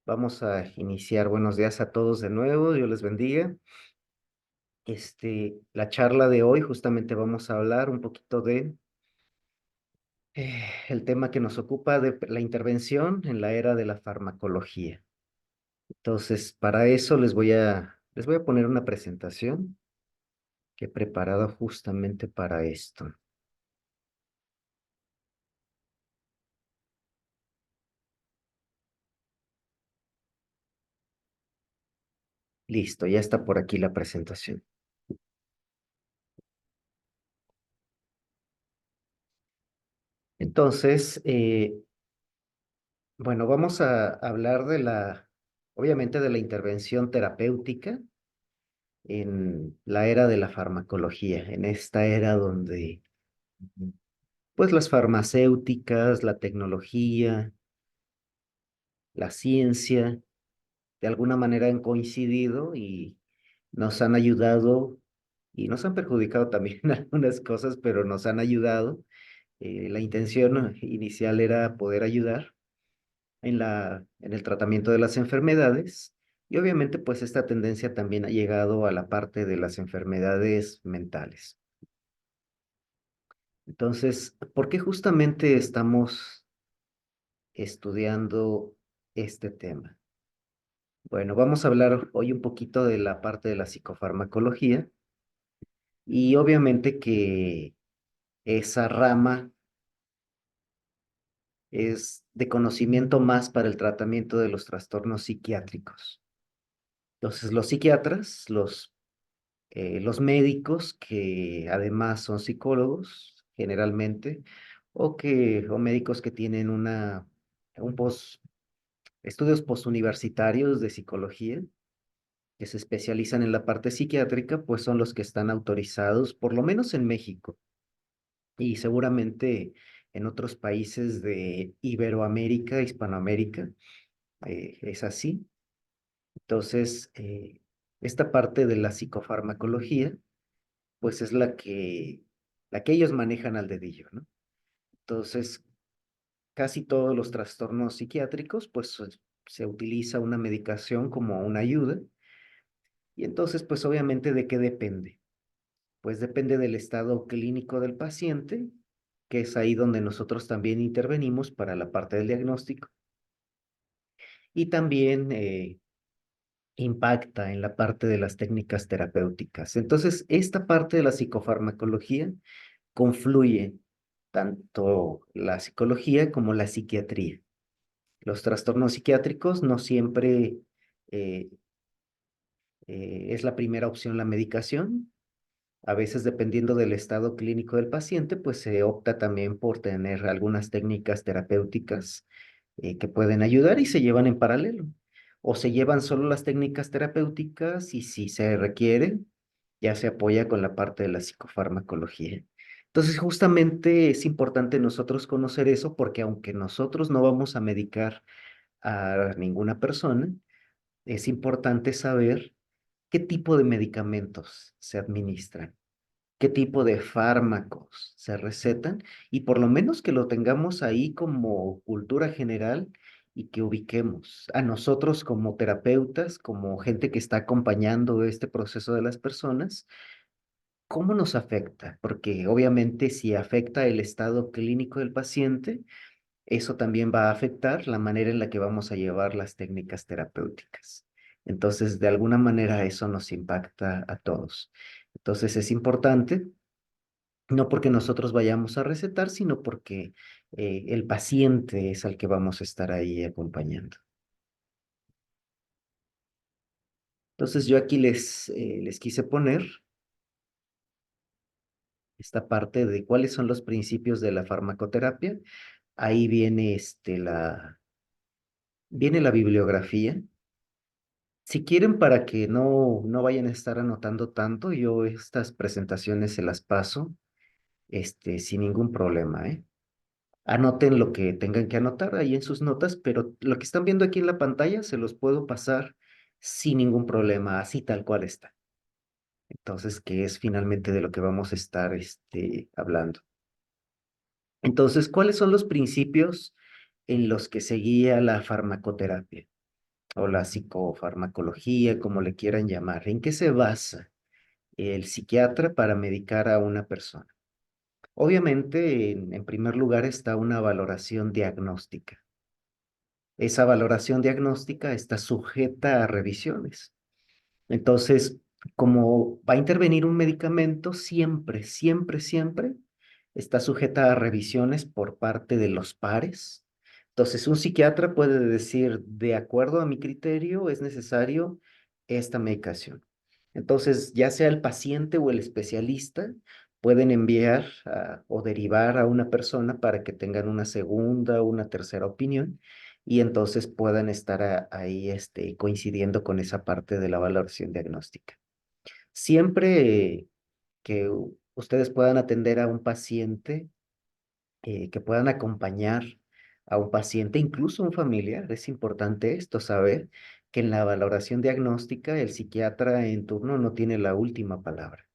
Vamos a iniciar. Buenos días a todos de nuevo. Dios les bendiga. La charla de hoy justamente vamos a hablar un poquito de el tema que nos ocupa de la intervención en la era de la farmacología. Entonces, para eso les voy a poner una presentación que he preparado justamente para esto. Listo, ya está por aquí la presentación. Entonces, bueno, vamos a hablar obviamente, de la intervención terapéutica en la era de la farmacología, en esta era donde, pues, las farmacéuticas, la tecnología, la ciencia, de alguna manera han coincidido y nos han ayudado y nos han perjudicado también en algunas cosas, pero nos han ayudado. La intención inicial era poder ayudar en el tratamiento de las enfermedades. Y obviamente, pues esta tendencia también ha llegado a la parte de las enfermedades mentales. Entonces, ¿por qué justamente estamos estudiando este tema? Bueno, vamos a hablar hoy un poquito de la parte de la psicofarmacología y obviamente que esa rama es de conocimiento más para el tratamiento de los trastornos psiquiátricos. Entonces, los psiquiatras, los médicos que además son psicólogos generalmente, o médicos que tienen un estudios postuniversitarios de psicología, que se especializan en la parte psiquiátrica, pues son los que están autorizados, por lo menos en México, y seguramente en otros países de Iberoamérica, Hispanoamérica, es así. Entonces, esta parte de la psicofarmacología pues es la que ellos manejan al dedillo, ¿no? Entonces, casi todos los trastornos psiquiátricos, pues se utiliza una medicación como una ayuda. Y entonces, pues obviamente, ¿de qué depende? Pues depende del estado clínico del paciente, que es ahí donde nosotros también intervenimos para la parte del diagnóstico. Y también impacta en la parte de las técnicas terapéuticas. Entonces, esta parte de la psicofarmacología confluye tanto la psicología como la psiquiatría. Los trastornos psiquiátricos no siempre eh, es la primera opción la medicación. A veces, dependiendo del estado clínico del paciente, pues se opta también por tener algunas técnicas terapéuticas que pueden ayudar y se llevan en paralelo. O se llevan solo las técnicas terapéuticas y si se requiere, ya se apoya con la parte de la psicofarmacología. Entonces, justamente es importante nosotros conocer eso porque aunque nosotros no vamos a medicar a ninguna persona, es importante saber qué tipo de medicamentos se administran, qué tipo de fármacos se recetan y por lo menos que lo tengamos ahí como cultura general y que ubiquemos a nosotros como terapeutas, como gente que está acompañando este proceso de las personas. ¿Cómo nos afecta? Porque obviamente si afecta el estado clínico del paciente, eso también va a afectar la manera en la que vamos a llevar las técnicas terapéuticas. Entonces, de alguna manera eso nos impacta a todos. Entonces, es importante, no porque nosotros vayamos a recetar, sino porque el paciente es al que vamos a estar ahí acompañando. Entonces, yo aquí les quise poner esta parte de cuáles son los principios de la farmacoterapia. Ahí viene la bibliografía. Si quieren, para que no vayan a estar anotando tanto, yo estas presentaciones se las paso, sin ningún problema, ¿eh? Anoten lo que tengan que anotar ahí en sus notas, pero lo que están viendo aquí en la pantalla se los puedo pasar sin ningún problema, así tal cual está. Entonces, que es finalmente de lo que vamos a estar, hablando. Entonces, ¿cuáles son los principios en los que se guía la farmacoterapia? o la psicofarmacología, como le quieran llamar. ¿En qué se basa el psiquiatra para medicar a una persona? Obviamente, en primer lugar está una valoración diagnóstica. Esa valoración diagnóstica está sujeta a revisiones. Entonces, como va a intervenir un medicamento, siempre, siempre, siempre está sujeta a revisiones por parte de los pares. Entonces, un psiquiatra puede decir, de acuerdo a mi criterio, es necesario esta medicación. Entonces, ya sea el paciente o el especialista, pueden enviar o derivar a una persona para que tengan una segunda o una tercera opinión y entonces puedan estar ahí coincidiendo con esa parte de la valoración diagnóstica. Siempre que ustedes puedan atender a un paciente, que puedan acompañar a un paciente, incluso un familiar, es importante esto, saber que en la valoración diagnóstica el psiquiatra en turno no tiene la última palabra.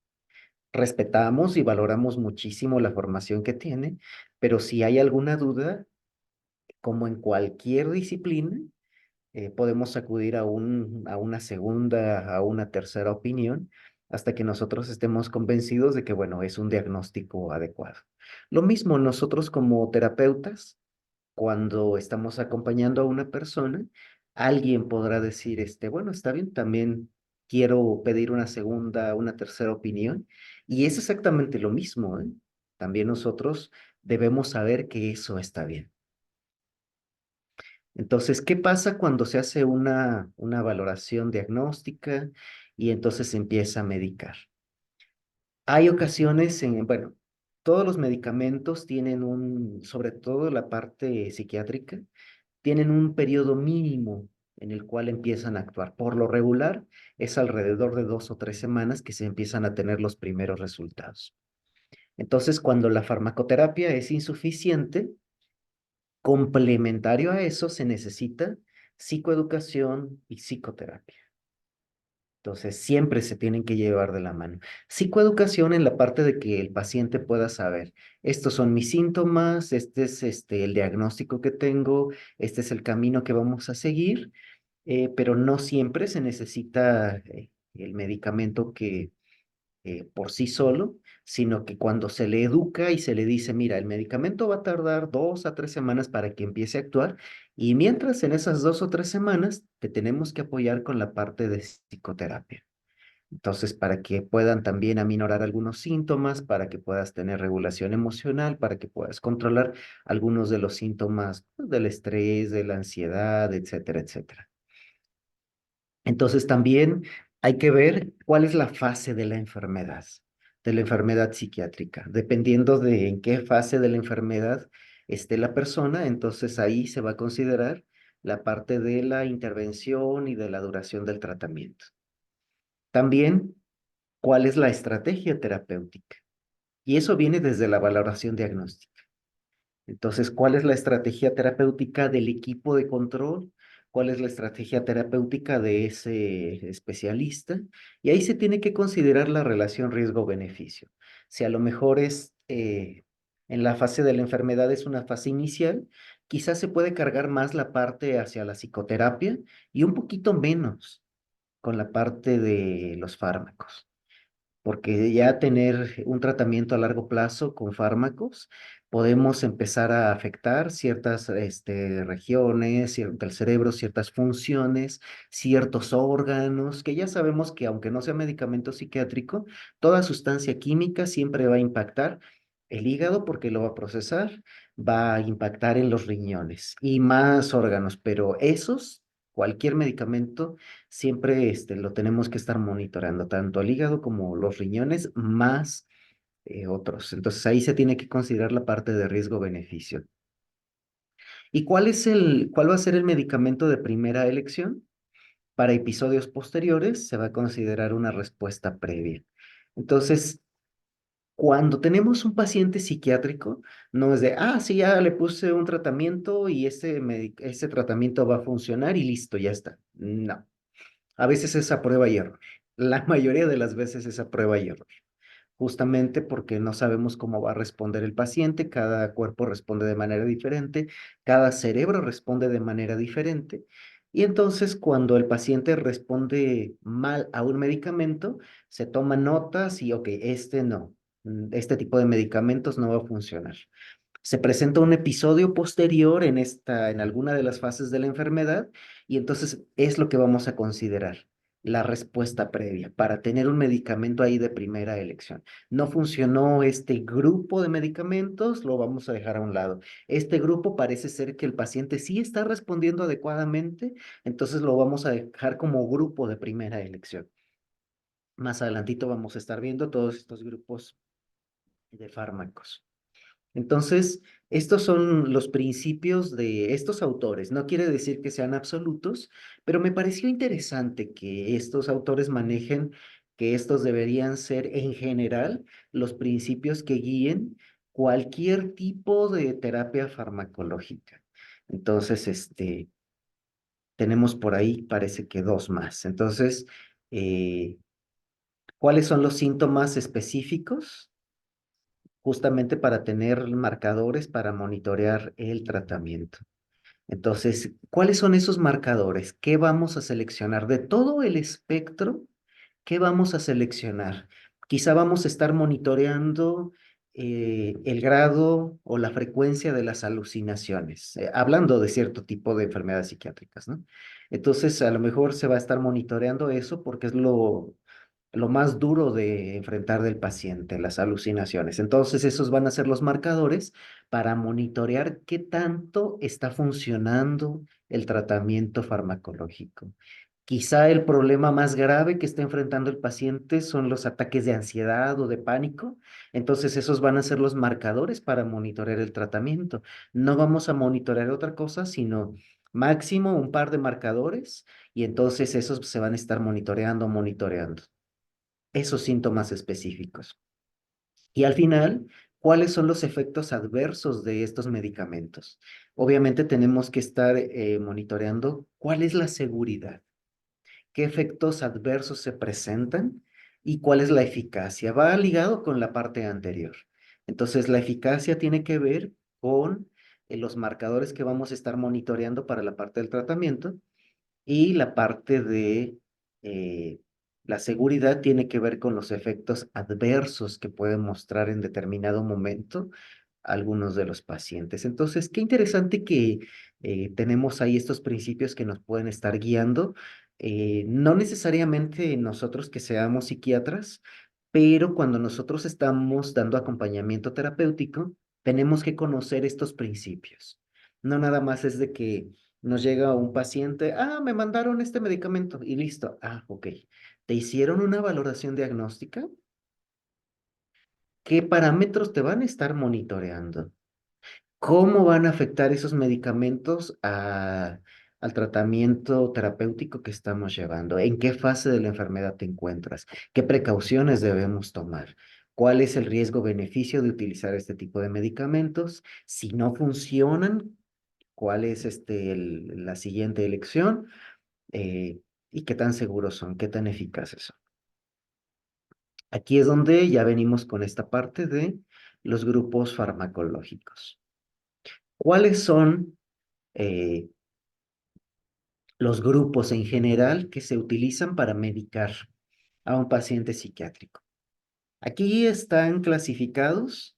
Respetamos y valoramos muchísimo la formación que tiene, pero si hay alguna duda, como en cualquier disciplina, podemos acudir a una segunda, a una tercera opinión, hasta que nosotros estemos convencidos de que, bueno, es un diagnóstico adecuado. Lo mismo nosotros como terapeutas, cuando estamos acompañando a una persona, alguien podrá decir, bueno, está bien, también quiero pedir una segunda, una tercera opinión, y es exactamente lo mismo, ¿eh? También nosotros debemos saber que eso está bien. Entonces, ¿qué pasa cuando se hace una valoración diagnóstica y entonces se empieza a medicar? Hay ocasiones bueno, todos los medicamentos tienen sobre todo la parte psiquiátrica, tienen un periodo mínimo en el cual empiezan a actuar. Por lo regular, es alrededor de 2 o 3 semanas que se empiezan a tener los primeros resultados. Entonces, cuando la farmacoterapia es insuficiente, complementario a eso se necesita psicoeducación y psicoterapia. Entonces, siempre se tienen que llevar de la mano. Psicoeducación en la parte de que el paciente pueda saber, estos son mis síntomas, este es el diagnóstico que tengo, este es el camino que vamos a seguir, pero no siempre se necesita el medicamento que por sí solo, sino que cuando se le educa y se le dice, mira, el medicamento va a tardar 2 a 3 semanas para que empiece a actuar, y mientras en esas 2 o 3 semanas te tenemos que apoyar con la parte de psicoterapia. Entonces, para que puedan también aminorar algunos síntomas, para que puedas tener regulación emocional, para que puedas controlar algunos de los síntomas pues, del estrés, de la ansiedad, etcétera, etcétera. Entonces también hay que ver cuál es la fase de la enfermedad psiquiátrica. Dependiendo de en qué fase de la enfermedad esté la persona, entonces ahí se va a considerar la parte de la intervención y de la duración del tratamiento. También, cuál es la estrategia terapéutica. Y eso viene desde la valoración diagnóstica. Entonces, ¿cuál es la estrategia terapéutica del equipo de control? ¿Cuál es la estrategia terapéutica de ese especialista? Y ahí se tiene que considerar la relación riesgo-beneficio. Si a lo mejor en la fase de la enfermedad es una fase inicial, quizás se puede cargar más la parte hacia la psicoterapia y un poquito menos con la parte de los fármacos, porque ya tener un tratamiento a largo plazo con fármacos, podemos empezar a afectar ciertas regiones del cerebro, ciertas funciones, ciertos órganos, que ya sabemos que aunque no sea medicamento psiquiátrico, toda sustancia química siempre va a impactar el hígado porque lo va a procesar, va a impactar en los riñones y más órganos, pero cualquier medicamento siempre lo tenemos que estar monitoreando, tanto el hígado como los riñones, más otros. Entonces ahí se tiene que considerar la parte de riesgo-beneficio. ¿Y cuál va a ser el medicamento de primera elección? Para episodios posteriores se va a considerar una respuesta previa. Entonces, cuando tenemos un paciente psiquiátrico, no es de, sí, ya le puse un tratamiento y ese tratamiento va a funcionar y listo, ya está. No. A veces es a prueba y error. La mayoría de las veces es a prueba y error. Justamente porque no sabemos cómo va a responder el paciente, cada cuerpo responde de manera diferente, cada cerebro responde de manera diferente. Y entonces cuando el paciente responde mal a un medicamento, se toman notas y, ok, este no, este tipo de medicamentos no va a funcionar. Se presenta un episodio posterior en alguna de las fases de la enfermedad, y entonces es lo que vamos a considerar, la respuesta previa, para tener un medicamento ahí de primera elección. No funcionó este grupo de medicamentos, lo vamos a dejar a un lado. Este grupo parece ser que el paciente sí está respondiendo adecuadamente, entonces lo vamos a dejar como grupo de primera elección. Más adelantito vamos a estar viendo todos estos grupos de fármacos. Entonces, estos son los principios de estos autores. No quiere decir que sean absolutos, pero me pareció interesante que estos autores manejen que estos deberían ser en general los principios que guíen cualquier tipo de terapia farmacológica. Entonces, tenemos por ahí, parece que dos más. Entonces, eh, ¿cuáles son los síntomas específicos? Justamente para tener marcadores para monitorear el tratamiento. Entonces, ¿cuáles son esos marcadores? ¿Qué vamos a seleccionar? De todo el espectro, ¿qué vamos a seleccionar? Quizá vamos a estar monitoreando el grado o la frecuencia de las alucinaciones, hablando de cierto tipo de enfermedades psiquiátricas, ¿no? Entonces, a lo mejor se va a estar monitoreando eso porque es lo más duro de enfrentar del paciente, las alucinaciones. Entonces, esos van a ser los marcadores para monitorear qué tanto está funcionando el tratamiento farmacológico. Quizá el problema más grave que está enfrentando el paciente son los ataques de ansiedad o de pánico. Entonces, esos van a ser los marcadores para monitorear el tratamiento. No vamos a monitorear otra cosa, sino máximo un par de marcadores, y entonces esos se van a estar monitoreando esos síntomas específicos. Y al final, ¿cuáles son los efectos adversos de estos medicamentos? Obviamente tenemos que estar monitoreando cuál es la seguridad, qué efectos adversos se presentan y cuál es la eficacia. Va ligado con la parte anterior. Entonces, la eficacia tiene que ver con los marcadores que vamos a estar monitoreando para la parte del tratamiento, y la parte de eh, la seguridad tiene que ver con los efectos adversos que pueden mostrar en determinado momento algunos de los pacientes. Entonces, qué interesante que tenemos ahí estos principios que nos pueden estar guiando. No necesariamente nosotros que seamos psiquiatras, pero cuando nosotros estamos dando acompañamiento terapéutico, tenemos que conocer estos principios. No nada más es de que nos llega un paciente, me mandaron este medicamento y listo. Ok. ¿Te hicieron una valoración diagnóstica? ¿Qué parámetros te van a estar monitoreando? ¿Cómo van a afectar esos medicamentos al tratamiento terapéutico que estamos llevando? ¿En qué fase de la enfermedad te encuentras? ¿Qué precauciones debemos tomar? ¿Cuál es el riesgo-beneficio de utilizar este tipo de medicamentos? Si no funcionan, ¿cuál es la siguiente elección? Eh, ¿Y qué tan seguros son? ¿Qué tan eficaces son? Aquí es donde ya venimos con esta parte de los grupos farmacológicos. ¿Cuáles son eh, los grupos en general que se utilizan para medicar a un paciente psiquiátrico? Aquí están clasificados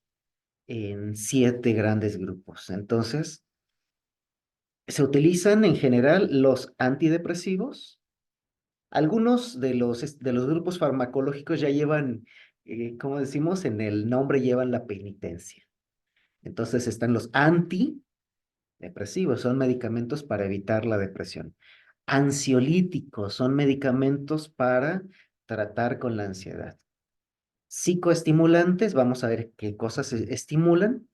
en 7 grandes grupos. Entonces, se utilizan en general los antidepresivos. Algunos de los grupos farmacológicos ya llevan, como decimos, en el nombre llevan la penitencia. Entonces están los antidepresivos, son medicamentos para evitar la depresión. Ansiolíticos son medicamentos para tratar con la ansiedad. Psicoestimulantes, vamos a ver qué cosas estimulan.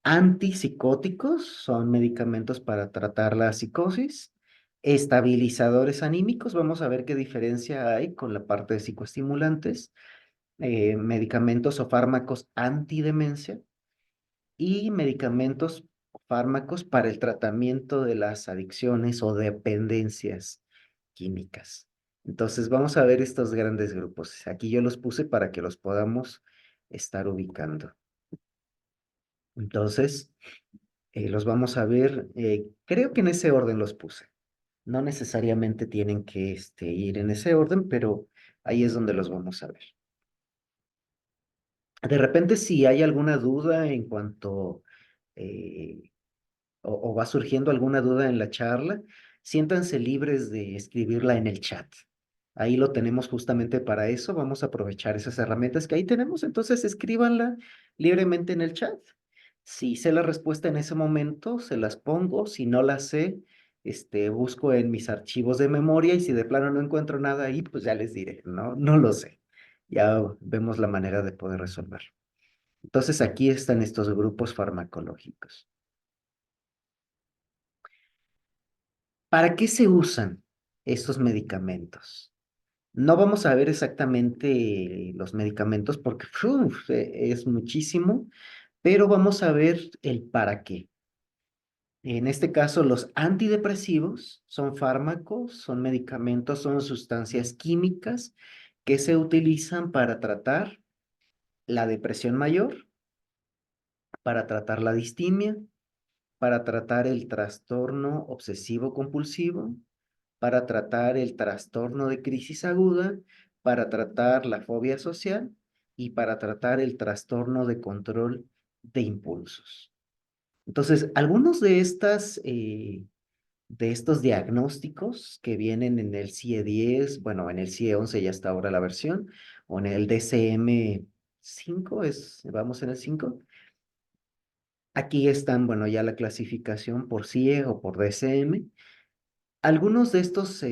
Antipsicóticos son medicamentos para tratar la psicosis. Estabilizadores anímicos, vamos a ver qué diferencia hay con la parte de psicoestimulantes. Medicamentos o fármacos antidemencia, y medicamentos o fármacos para el tratamiento de las adicciones o dependencias químicas. Entonces, vamos a ver estos grandes grupos. Aquí yo los puse para que los podamos estar ubicando. Entonces, los vamos a ver, creo que en ese orden los puse. No necesariamente tienen que ir en ese orden, pero ahí es donde los vamos a ver. De repente, si hay alguna duda en cuanto eh, o va surgiendo alguna duda en la charla, siéntanse libres de escribirla en el chat. Ahí lo tenemos justamente para eso. Vamos a aprovechar esas herramientas que ahí tenemos. Entonces, escríbanla libremente en el chat. Si sé la respuesta en ese momento, se las pongo. Si no la sé, busco en mis archivos de memoria y si de plano no encuentro nada ahí, pues ya les diré, no, no lo sé. Ya vemos la manera de poder resolver. Entonces, aquí están estos grupos farmacológicos. ¿Para qué se usan estos medicamentos? No vamos a ver exactamente los medicamentos porque es muchísimo, pero vamos a ver el para qué. En este caso, los antidepresivos son fármacos, son medicamentos, son sustancias químicas que se utilizan para tratar la depresión mayor, para tratar la distimia, para tratar el trastorno obsesivo compulsivo, para tratar el trastorno de crisis aguda, para tratar la fobia social y para tratar el trastorno de control de impulsos. Entonces, algunos de estos diagnósticos que vienen en el CIE-10, bueno, en el CIE-11 ya está ahora la versión, o en el DCM-5, vamos en el 5. Aquí están, bueno, ya la clasificación por CIE o por DCM. Algunos de estos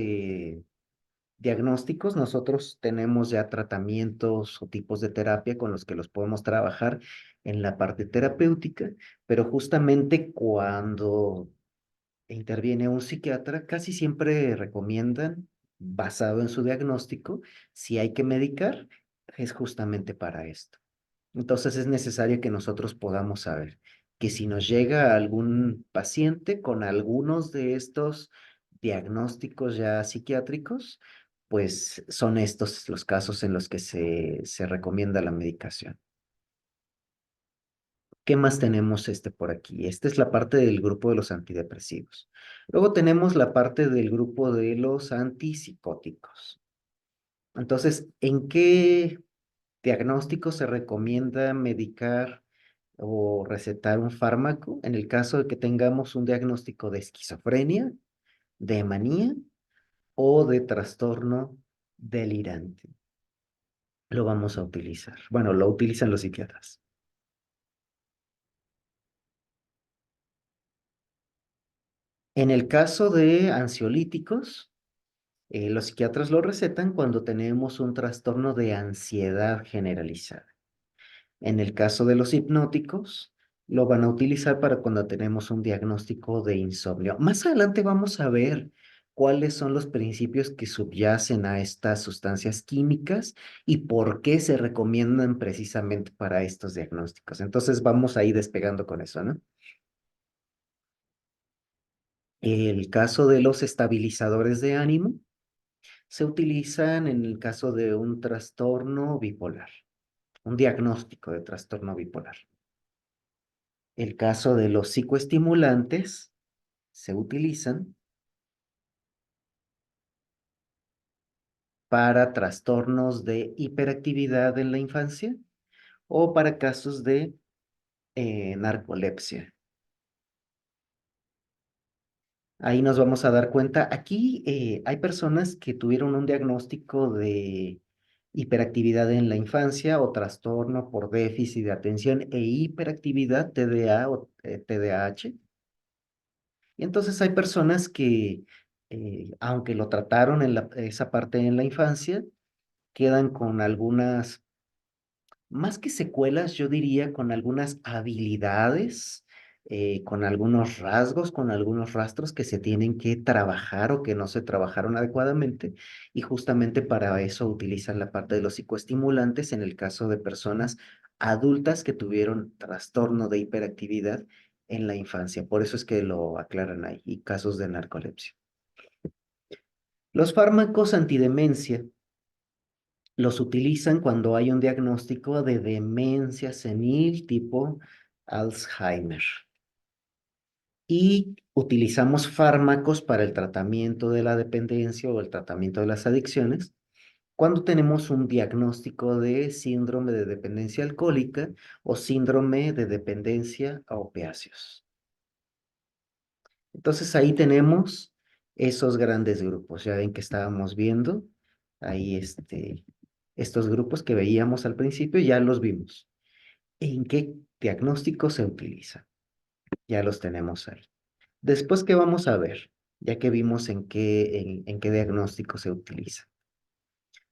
diagnósticos, nosotros tenemos ya tratamientos o tipos de terapia con los que los podemos trabajar en la parte terapéutica, pero justamente cuando interviene un psiquiatra, casi siempre recomiendan, basado en su diagnóstico, si hay que medicar, es justamente para esto. Entonces es necesario que nosotros podamos saber que si nos llega algún paciente con algunos de estos diagnósticos ya psiquiátricos, pues son estos los casos en los que se recomienda la medicación. ¿Qué más tenemos por aquí? Esta es la parte del grupo de los antidepresivos. Luego tenemos la parte del grupo de los antipsicóticos. Entonces, ¿en qué diagnóstico se recomienda medicar o recetar un fármaco en el caso de que tengamos un diagnóstico de esquizofrenia, de manía o de trastorno delirante? Lo vamos a utilizar. Bueno, lo utilizan los psiquiatras. En el caso de ansiolíticos, los psiquiatras lo recetan cuando tenemos un trastorno de ansiedad generalizada. En el caso de los hipnóticos, lo van a utilizar para cuando tenemos un diagnóstico de insomnio. Más adelante vamos a ver cuáles son los principios que subyacen a estas sustancias químicas y por qué se recomiendan precisamente para estos diagnósticos. Entonces vamos a ir despegando con eso, ¿no? El caso de los estabilizadores de ánimo se utilizan en el caso de un trastorno bipolar, un diagnóstico de trastorno bipolar. El caso de los psicoestimulantes se utilizan para trastornos de hiperactividad en la infancia o para casos de narcolepsia. Ahí nos vamos a dar cuenta. Aquí hay personas que tuvieron un diagnóstico de hiperactividad en la infancia o trastorno por déficit de atención e hiperactividad, TDA o TDAH. Y entonces hay personas que, aunque lo trataron en esa parte en la infancia, quedan con algunas, más que secuelas, yo diría con algunas habilidades, con algunos rasgos, con algunos rastros que se tienen que trabajar o que no se trabajaron adecuadamente. Y justamente para eso utilizan la parte de los psicoestimulantes en el caso de personas adultas que tuvieron trastorno de hiperactividad en la infancia. Por eso es que lo aclaran ahí, y casos de narcolepsia. Los fármacos antidemencia los utilizan cuando hay un diagnóstico de demencia senil tipo Alzheimer. y utilizamos fármacos para el tratamiento de la dependencia o el tratamiento de las adicciones cuando tenemos un diagnóstico de síndrome de dependencia alcohólica o síndrome de dependencia a opiáceos. Entonces ahí tenemos esos grandes grupos. Ya ven que estábamos viendo ahí estos grupos que veíamos al principio, ya los vimos. ¿En qué diagnóstico se utiliza? Ya los tenemos ahí. Después, ¿qué vamos a ver? Ya que vimos en qué diagnóstico se utiliza.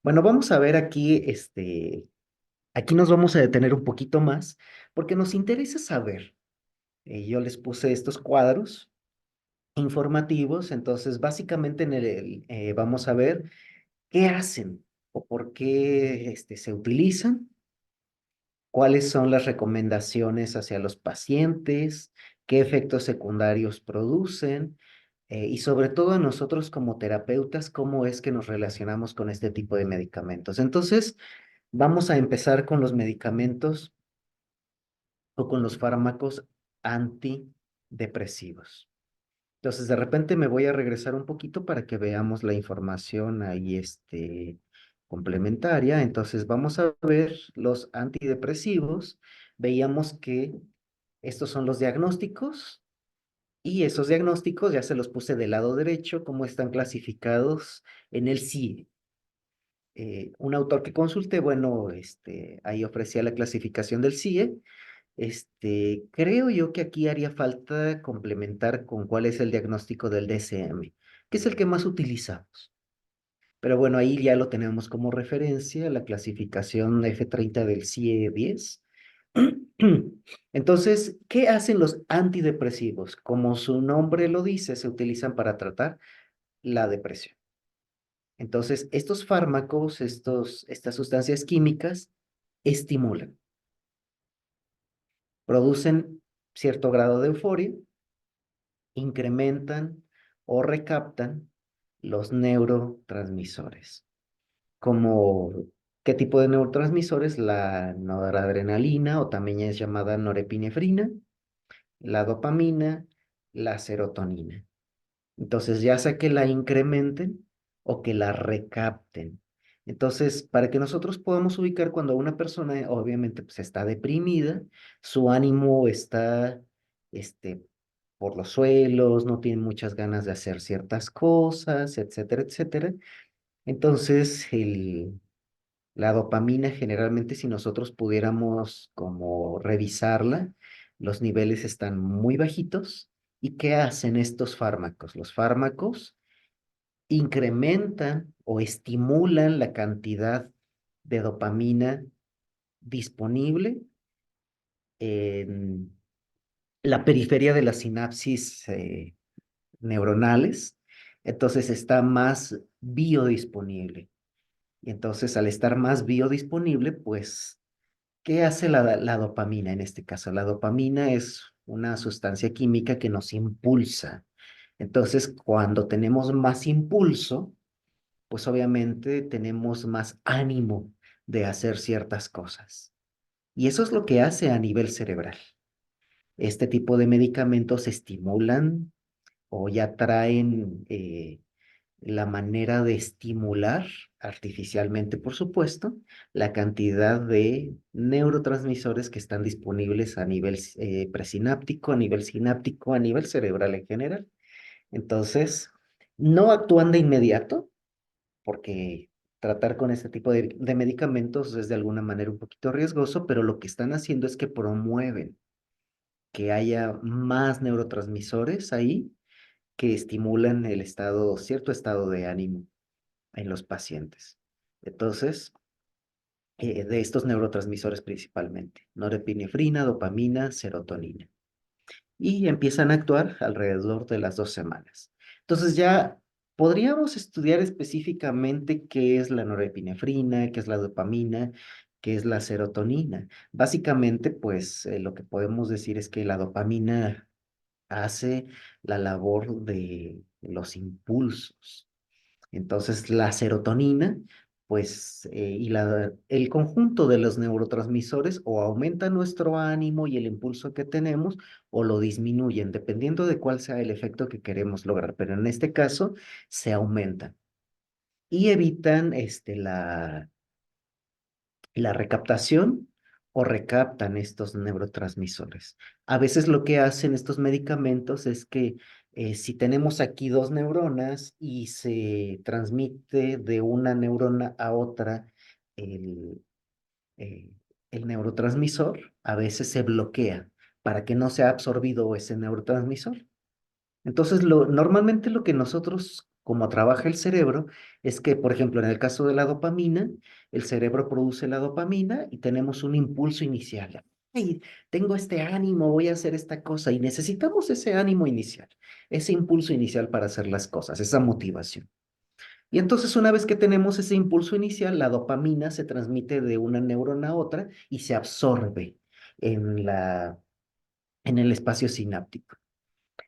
Bueno, vamos a ver aquí, aquí nos vamos a detener un poquito más, porque nos interesa saber. Yo les puse estos cuadros informativos, entonces básicamente vamos a ver qué hacen o por qué se utilizan, cuáles son las recomendaciones hacia los pacientes, qué efectos secundarios producen, y sobre todo a nosotros como terapeutas, cómo es que nos relacionamos con este tipo de medicamentos. Entonces, vamos a empezar con los medicamentos o con los fármacos antidepresivos. Entonces, de repente me voy a regresar un poquito para que veamos la información ahí, complementaria. Entonces, vamos a ver los antidepresivos. Veíamos que estos son los diagnósticos y esos diagnósticos ya se los puse del lado derecho, cómo están clasificados en el CIE. Un autor que consulté, bueno, ahí ofrecía la clasificación del CIE. Creo yo que aquí haría falta complementar con cuál es el diagnóstico del DSM, que es el que más utilizamos. Pero bueno, ahí ya lo tenemos como referencia, la clasificación F30 del CIE-10. Entonces, ¿qué hacen los antidepresivos? Como su nombre lo dice, se utilizan para tratar la depresión. Entonces, estos fármacos, estas sustancias químicas, estimulan, producen cierto grado de euforia, incrementan o recaptan los neurotransmisores. Como, ¿qué tipo de neurotransmisores? La noradrenalina o también es llamada norepinefrina, la dopamina, la serotonina. Entonces, ya sea que la incrementen o que la recapten. Entonces, para que nosotros podamos ubicar cuando una persona obviamente pues, está deprimida, su ánimo está este, por los suelos, no tiene muchas ganas de hacer ciertas cosas, etcétera, etcétera. Entonces, la dopamina generalmente si nosotros pudiéramos como revisarla, los niveles están muy bajitos. ¿Y qué hacen estos fármacos? Los fármacos incrementan o estimulan la cantidad de dopamina disponible en la periferia de las sinapsis neuronales. Entonces está más biodisponible. Y entonces al estar más biodisponible, pues, ¿qué hace la dopamina en este caso? La dopamina es una sustancia química que nos impulsa. Entonces, cuando tenemos más impulso, pues obviamente tenemos más ánimo de hacer ciertas cosas. Y eso es lo que hace a nivel cerebral. Este tipo de medicamentos estimulan o ya traen la manera de estimular artificialmente, por supuesto, la cantidad de neurotransmisores que están disponibles a nivel presináptico, a nivel sináptico, a nivel cerebral en general. Entonces, no actúan de inmediato, porque tratar con este tipo de medicamentos es de alguna manera un poquito riesgoso, pero lo que están haciendo es que promueven que haya más neurotransmisores ahí que estimulan cierto estado de ánimo en los pacientes. Entonces, de estos neurotransmisores principalmente, norepinefrina, dopamina, serotonina. Y empiezan a actuar alrededor de las 2 semanas. Entonces ya podríamos estudiar específicamente qué es la norepinefrina, qué es la dopamina, qué es la serotonina. Básicamente, pues lo que podemos decir es que la dopamina hace la labor de los impulsos. Entonces, la serotonina pues, el conjunto de los neurotransmisores o aumenta nuestro ánimo y el impulso que tenemos o lo disminuyen, dependiendo de cuál sea el efecto que queremos lograr. Pero en este caso, se aumentan y evitan la recaptación o recaptan estos neurotransmisores. A veces lo que hacen estos medicamentos es que si tenemos aquí dos neuronas y se transmite de una neurona a otra el, eh, el neurotransmisor, a veces se bloquea para que no sea absorbido ese neurotransmisor. Entonces, normalmente lo que nosotros, como trabaja el cerebro, es que, por ejemplo, en el caso de la dopamina, el cerebro produce la dopamina y tenemos un impulso inicial. Ay, tengo este ánimo, voy a hacer esta cosa y necesitamos ese ánimo inicial, ese impulso inicial para hacer las cosas, esa motivación. Y entonces, una vez que tenemos ese impulso inicial, la dopamina se transmite de una neurona a otra y se absorbe en el espacio sináptico.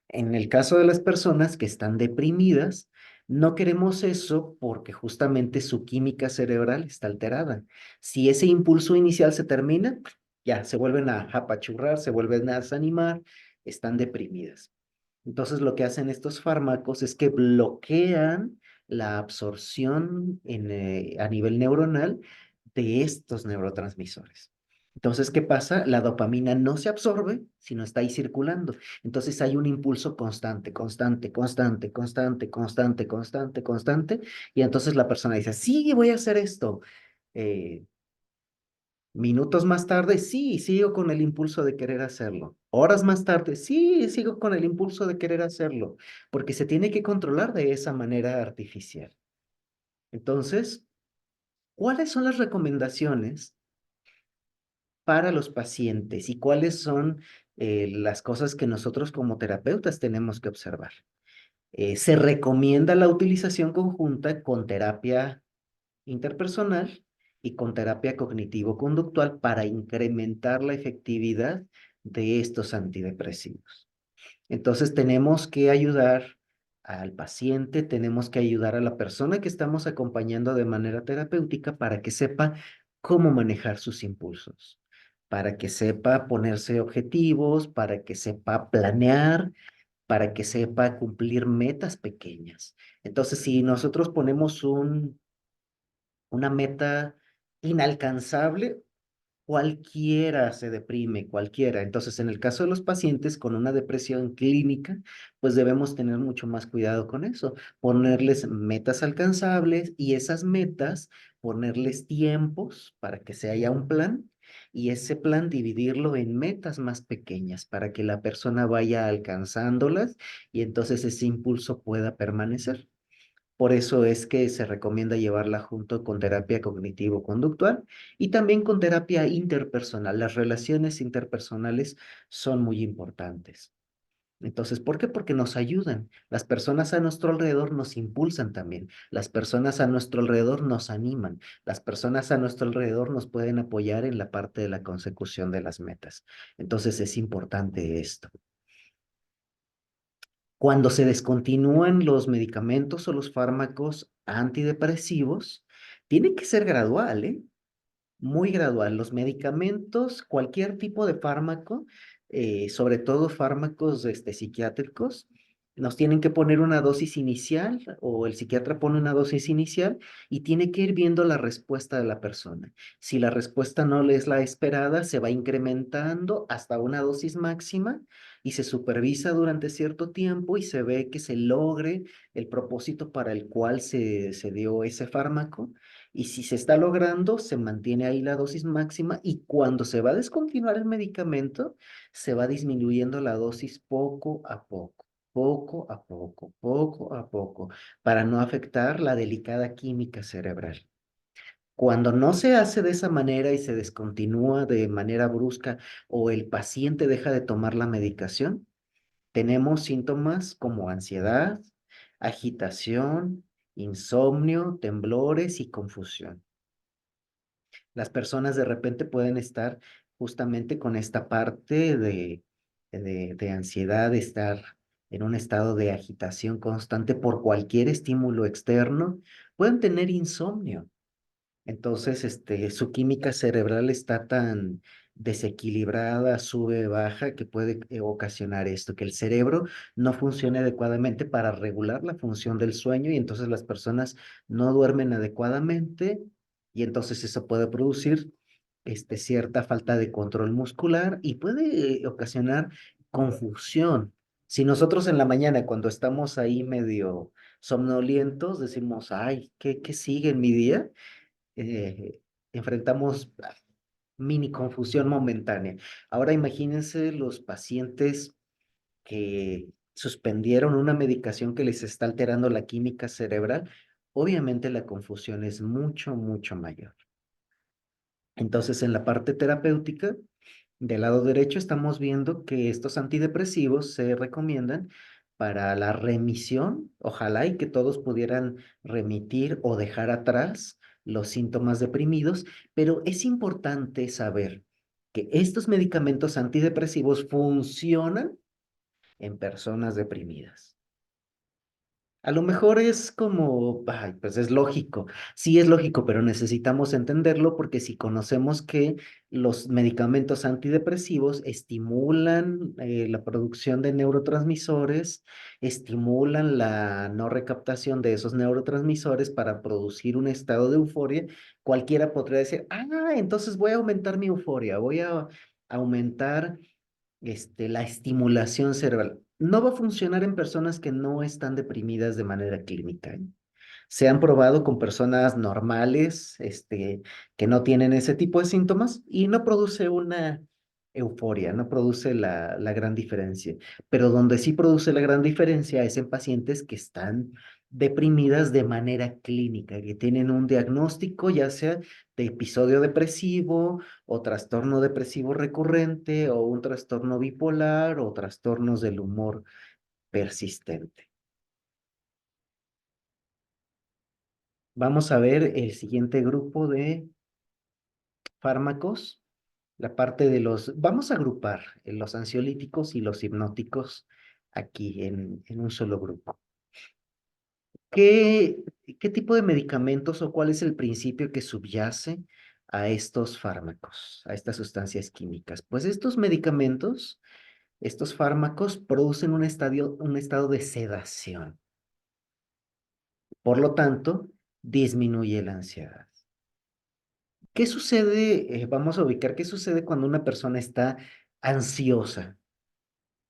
En el caso de las personas que están deprimidas, no queremos eso porque justamente su química cerebral está alterada. Si ese impulso inicial se termina, ya se vuelven a apachurrar, se vuelven a desanimar, están deprimidas. Entonces lo que hacen estos fármacos es que bloquean la absorción a nivel neuronal de estos neurotransmisores. Entonces, ¿qué pasa? La dopamina no se absorbe, sino está ahí circulando. Entonces hay un impulso constante, constante, constante, constante, constante, constante, constante. Y entonces la persona dice, sí, voy a hacer esto. Eh, Minutos más tarde, sí, sigo con el impulso de querer hacerlo. Horas más tarde, sí, sigo con el impulso de querer hacerlo, porque se tiene que controlar de esa manera artificial. Entonces, ¿cuáles son las recomendaciones para los pacientes y cuáles son las cosas que nosotros como terapeutas tenemos que observar? Se recomienda la utilización conjunta con terapia interpersonal y con terapia cognitivo-conductual para incrementar la efectividad de estos antidepresivos. Entonces tenemos que ayudar al paciente, tenemos que ayudar a la persona que estamos acompañando de manera terapéutica para que sepa cómo manejar sus impulsos, para que sepa ponerse objetivos, para que sepa planear, para que sepa cumplir metas pequeñas. Entonces, si nosotros ponemos una meta inalcanzable, cualquiera se deprime, cualquiera. Entonces, en el caso de los pacientes con una depresión clínica, pues debemos tener mucho más cuidado con eso, ponerles metas alcanzables y esas metas, ponerles tiempos para que se haya un plan y ese plan dividirlo en metas más pequeñas para que la persona vaya alcanzándolas y entonces ese impulso pueda permanecer. Por eso es que se recomienda llevarla junto con terapia cognitivo-conductual y también con terapia interpersonal. Las relaciones interpersonales son muy importantes. Entonces, ¿por qué? Porque nos ayudan. Las personas a nuestro alrededor nos impulsan también. Las personas a nuestro alrededor nos animan. Las personas a nuestro alrededor nos pueden apoyar en la parte de la consecución de las metas. Entonces, es importante esto. Cuando se descontinúan los medicamentos o los fármacos antidepresivos, tiene que ser gradual, ¿eh? Muy gradual. Los medicamentos, cualquier tipo de fármaco, sobre todo fármacos psiquiátricos, nos tienen que poner una dosis inicial o el psiquiatra pone una dosis inicial y tiene que ir viendo la respuesta de la persona. Si la respuesta no es la esperada, se va incrementando hasta una dosis máxima y se supervisa durante cierto tiempo y se ve que se logre el propósito para el cual se dio ese fármaco y si se está logrando, se mantiene ahí la dosis máxima y cuando se va a descontinuar el medicamento, se va disminuyendo la dosis poco a poco, poco a poco, poco a poco, para no afectar la delicada química cerebral. Cuando no se hace de esa manera y se descontinúa de manera brusca o el paciente deja de tomar la medicación, tenemos síntomas como ansiedad, agitación, insomnio, temblores y confusión. Las personas de repente pueden estar justamente con esta parte de ansiedad, de estar en un estado de agitación constante por cualquier estímulo externo. Pueden tener insomnio. Entonces, su química cerebral está tan desequilibrada, sube, baja, que puede ocasionar esto, que el cerebro no funcione adecuadamente para regular la función del sueño y entonces las personas no duermen adecuadamente y entonces eso puede producir cierta falta de control muscular y puede ocasionar confusión. Si nosotros en la mañana, cuando estamos ahí medio somnolientos, decimos, ay, ¿qué sigue en mi día? eh, Enfrentamos mini confusión momentánea. Ahora imagínense los pacientes que suspendieron una medicación que les está alterando la química cerebral. Obviamente la confusión es mucho, mucho mayor. Entonces, en la parte terapéutica, del lado derecho estamos viendo que estos antidepresivos se recomiendan para la remisión, ojalá y que todos pudieran remitir o dejar atrás los síntomas deprimidos, pero es importante saber que estos medicamentos antidepresivos funcionan en personas deprimidas. A lo mejor es como, ay, pues es lógico, sí es lógico, pero necesitamos entenderlo porque si conocemos que los medicamentos antidepresivos estimulan la producción de neurotransmisores, estimulan la no recaptación de esos neurotransmisores para producir un estado de euforia, cualquiera podría decir, entonces voy a aumentar mi euforia, voy a aumentar la estimulación cerebral. No va a funcionar en personas que no están deprimidas de manera clínica, ¿eh? Se han probado con personas normales, que no tienen ese tipo de síntomas y no produce una euforia, no produce la gran diferencia. Pero donde sí produce la gran diferencia es en pacientes que están deprimidas de manera clínica, que tienen un diagnóstico ya sea de episodio depresivo o trastorno depresivo recurrente o un trastorno bipolar o trastornos del humor persistente. Vamos a ver el siguiente grupo de fármacos, la parte de vamos a agrupar los ansiolíticos y los hipnóticos aquí en un solo grupo. ¿Qué, qué tipo de medicamentos o cuál es el principio que subyace a estos fármacos, a estas sustancias químicas? Pues estos medicamentos, estos fármacos producen un estado de sedación. Por lo tanto, disminuye la ansiedad. ¿Qué sucede? Vamos a ubicar qué sucede cuando una persona está ansiosa.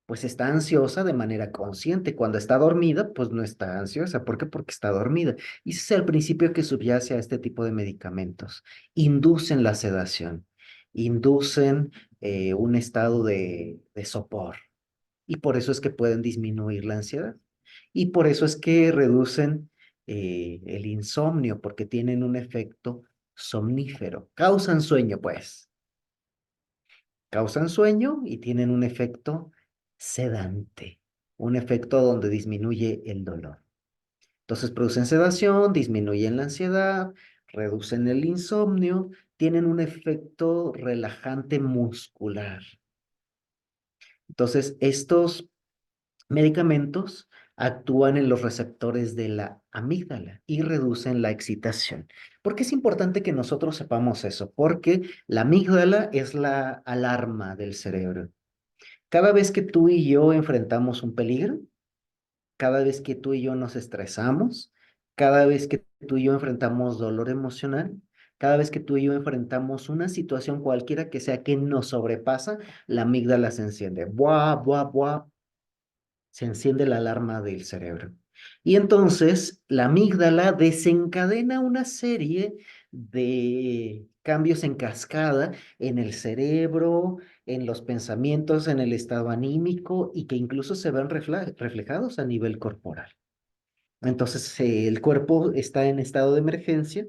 Pues está ansiosa de manera consciente. Cuando está dormida, pues no está ansiosa. ¿Por qué? Porque está dormida. Y ese es el principio que subyace a este tipo de medicamentos. Inducen la sedación, inducen un estado de sopor. Y por eso es que pueden disminuir la ansiedad. Y por eso es que reducen el insomnio, porque tienen un efecto somnífero. Causan sueño, pues. Causan sueño y tienen un efecto sedante, un efecto donde disminuye el dolor. Entonces producen sedación, disminuyen la ansiedad, reducen el insomnio, tienen un efecto relajante muscular. Entonces, estos medicamentos actúan en los receptores de la amígdala y reducen la excitación. ¿Por qué es importante que nosotros sepamos eso? Porque la amígdala es la alarma del cerebro. Cada vez que tú y yo enfrentamos un peligro, cada vez que tú y yo nos estresamos, cada vez que tú y yo enfrentamos dolor emocional, cada vez que tú y yo enfrentamos una situación cualquiera que sea que nos sobrepasa, la amígdala se enciende. Buah, buah, buah, se enciende la alarma del cerebro. Y entonces la amígdala desencadena una serie de cambios en cascada en el cerebro, en los pensamientos, en el estado anímico y que incluso se ven reflejados a nivel corporal. Entonces el cuerpo está en estado de emergencia,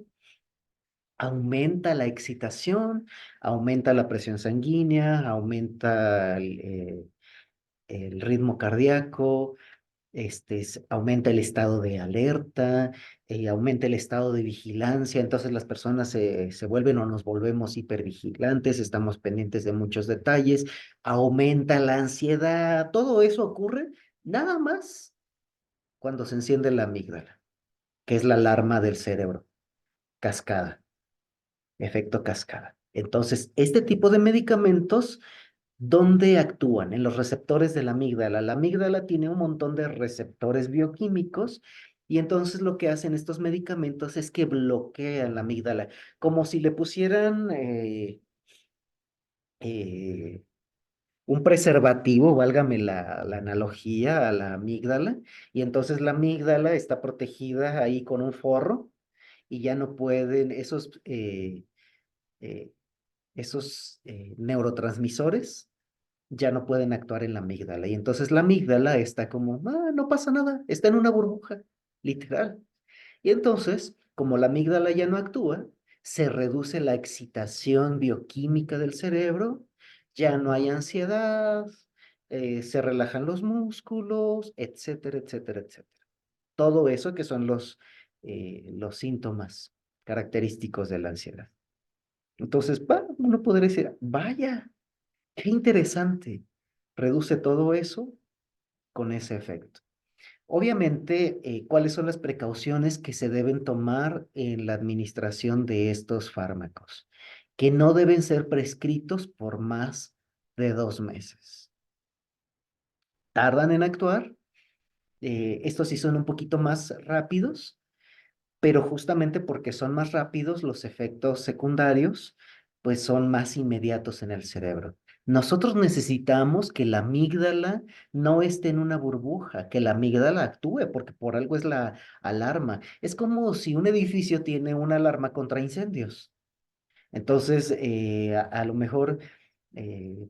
aumenta la excitación, aumenta la presión sanguínea, aumenta el ritmo cardíaco, aumenta el estado de alerta, aumenta el estado de vigilancia, entonces las personas se vuelven o nos volvemos hipervigilantes, estamos pendientes de muchos detalles, aumenta la ansiedad, todo eso ocurre nada más cuando se enciende la amígdala, que es la alarma del cerebro, cascada. efecto cascada. Entonces, este tipo de medicamentos, ¿dónde actúan? En los receptores de la amígdala. La amígdala tiene un montón de receptores bioquímicos y entonces lo que hacen estos medicamentos es que bloquean la amígdala, como si le pusieran eh, un preservativo, válgame la analogía, a la amígdala, y entonces la amígdala está protegida ahí con un forro y ya no pueden eh, esos neurotransmisores ya no pueden actuar en la amígdala. Y entonces la amígdala está como, ah, no pasa nada, está en una burbuja, literal. Y entonces, como la amígdala ya no actúa, se reduce la excitación bioquímica del cerebro, ya no hay ansiedad, se relajan los músculos, etcétera, etcétera, etcétera. Todo eso que son los síntomas característicos de la ansiedad. Entonces, uno podría decir, vaya, qué interesante. Reduce todo eso con ese efecto. Obviamente, ¿cuáles son las precauciones que se deben tomar en la administración de estos fármacos? Que no deben ser prescritos por más de 2 meses. Tardan en actuar, estos sí son un poquito más rápidos, pero justamente porque son más rápidos, los efectos secundarios, pues son más inmediatos en el cerebro. Nosotros necesitamos que la amígdala no esté en una burbuja, que la amígdala actúe, porque por algo es la alarma. Es como si un edificio tiene una alarma contra incendios. Entonces, a lo mejor,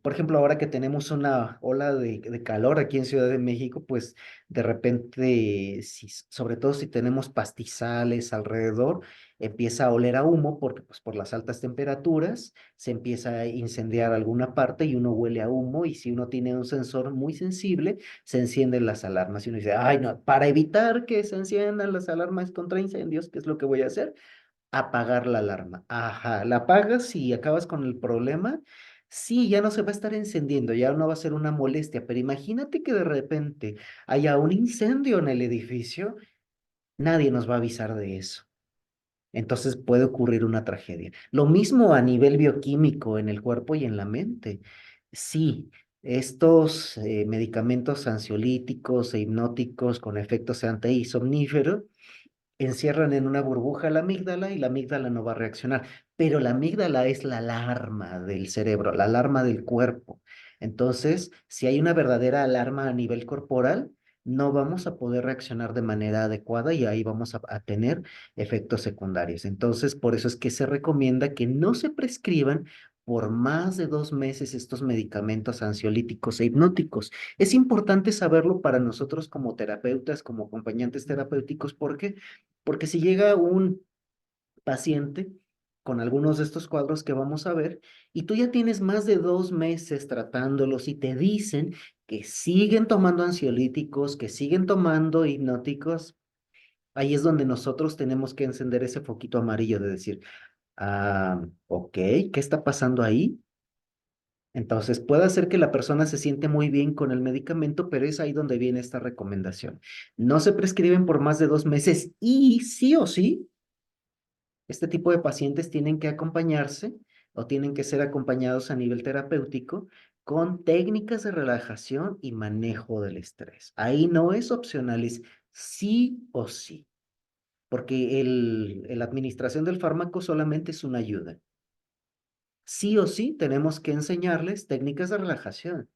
por ejemplo, ahora que tenemos una ola de calor aquí en Ciudad de México, pues de repente, sobre todo si tenemos pastizales alrededor, empieza a oler a humo porque pues por las altas temperaturas se empieza a incendiar alguna parte y uno huele a humo y si uno tiene un sensor muy sensible, se encienden las alarmas y uno dice, ay no, para evitar que se enciendan las alarmas contra incendios, ¿qué es lo que voy a hacer? Apagar la alarma. Ajá, la apagas y acabas con el problema. Sí, ya no se va a estar encendiendo, ya no va a ser una molestia, pero imagínate que de repente haya un incendio en el edificio, nadie nos va a avisar de eso. Entonces puede ocurrir una tragedia. Lo mismo a nivel bioquímico en el cuerpo y en la mente. Sí, estos medicamentos ansiolíticos e hipnóticos con efectos antihisomníferos encierran en una burbuja la amígdala y la amígdala no va a reaccionar. Pero la amígdala es la alarma del cerebro, la alarma del cuerpo. Entonces, si hay una verdadera alarma a nivel corporal, no vamos a poder reaccionar de manera adecuada y ahí vamos a tener efectos secundarios. Entonces, por eso es que se recomienda que no se prescriban por más de 2 meses estos medicamentos ansiolíticos e hipnóticos. Es importante saberlo para nosotros como terapeutas, como acompañantes terapéuticos, porque porque si llega un paciente con algunos de estos cuadros que vamos a ver y tú ya tienes más de 2 meses tratándolos y te dicen que siguen tomando ansiolíticos, que siguen tomando hipnóticos, ahí es donde nosotros tenemos que encender ese foquito amarillo de decir, ok, ¿qué está pasando ahí? Entonces, puede hacer que la persona se siente muy bien con el medicamento, pero es ahí donde viene esta recomendación. No se prescriben por más de 2 meses y sí o sí este tipo de pacientes tienen que acompañarse o tienen que ser acompañados a nivel terapéutico con técnicas de relajación y manejo del estrés. Ahí no es opcional, es sí o sí, porque la administración del fármaco solamente es una ayuda. Sí o sí tenemos que enseñarles técnicas de relajación,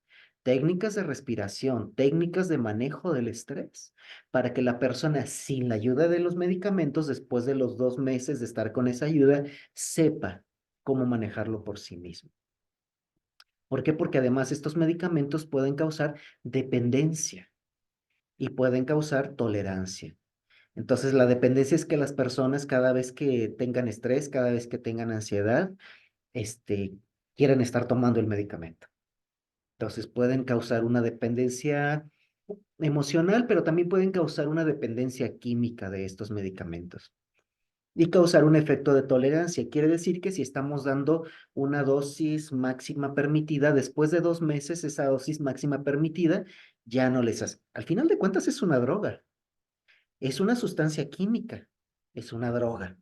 técnicas de respiración, técnicas de manejo del estrés, para que la persona sin la ayuda de los medicamentos, después de los 2 meses de estar con esa ayuda, sepa cómo manejarlo por sí mismo. ¿Por qué? Porque además estos medicamentos pueden causar dependencia y pueden causar tolerancia. Entonces, la dependencia es que las personas cada vez que tengan estrés, cada vez que tengan ansiedad, este, quieren estar tomando el medicamento. Entonces pueden causar una dependencia emocional, pero también pueden causar una dependencia química de estos medicamentos y causar un efecto de tolerancia. Quiere decir que si estamos dando una dosis máxima permitida, después de 2 meses, esa dosis máxima permitida ya no les hace. Al final de cuentas es una droga, es una sustancia química, es una droga,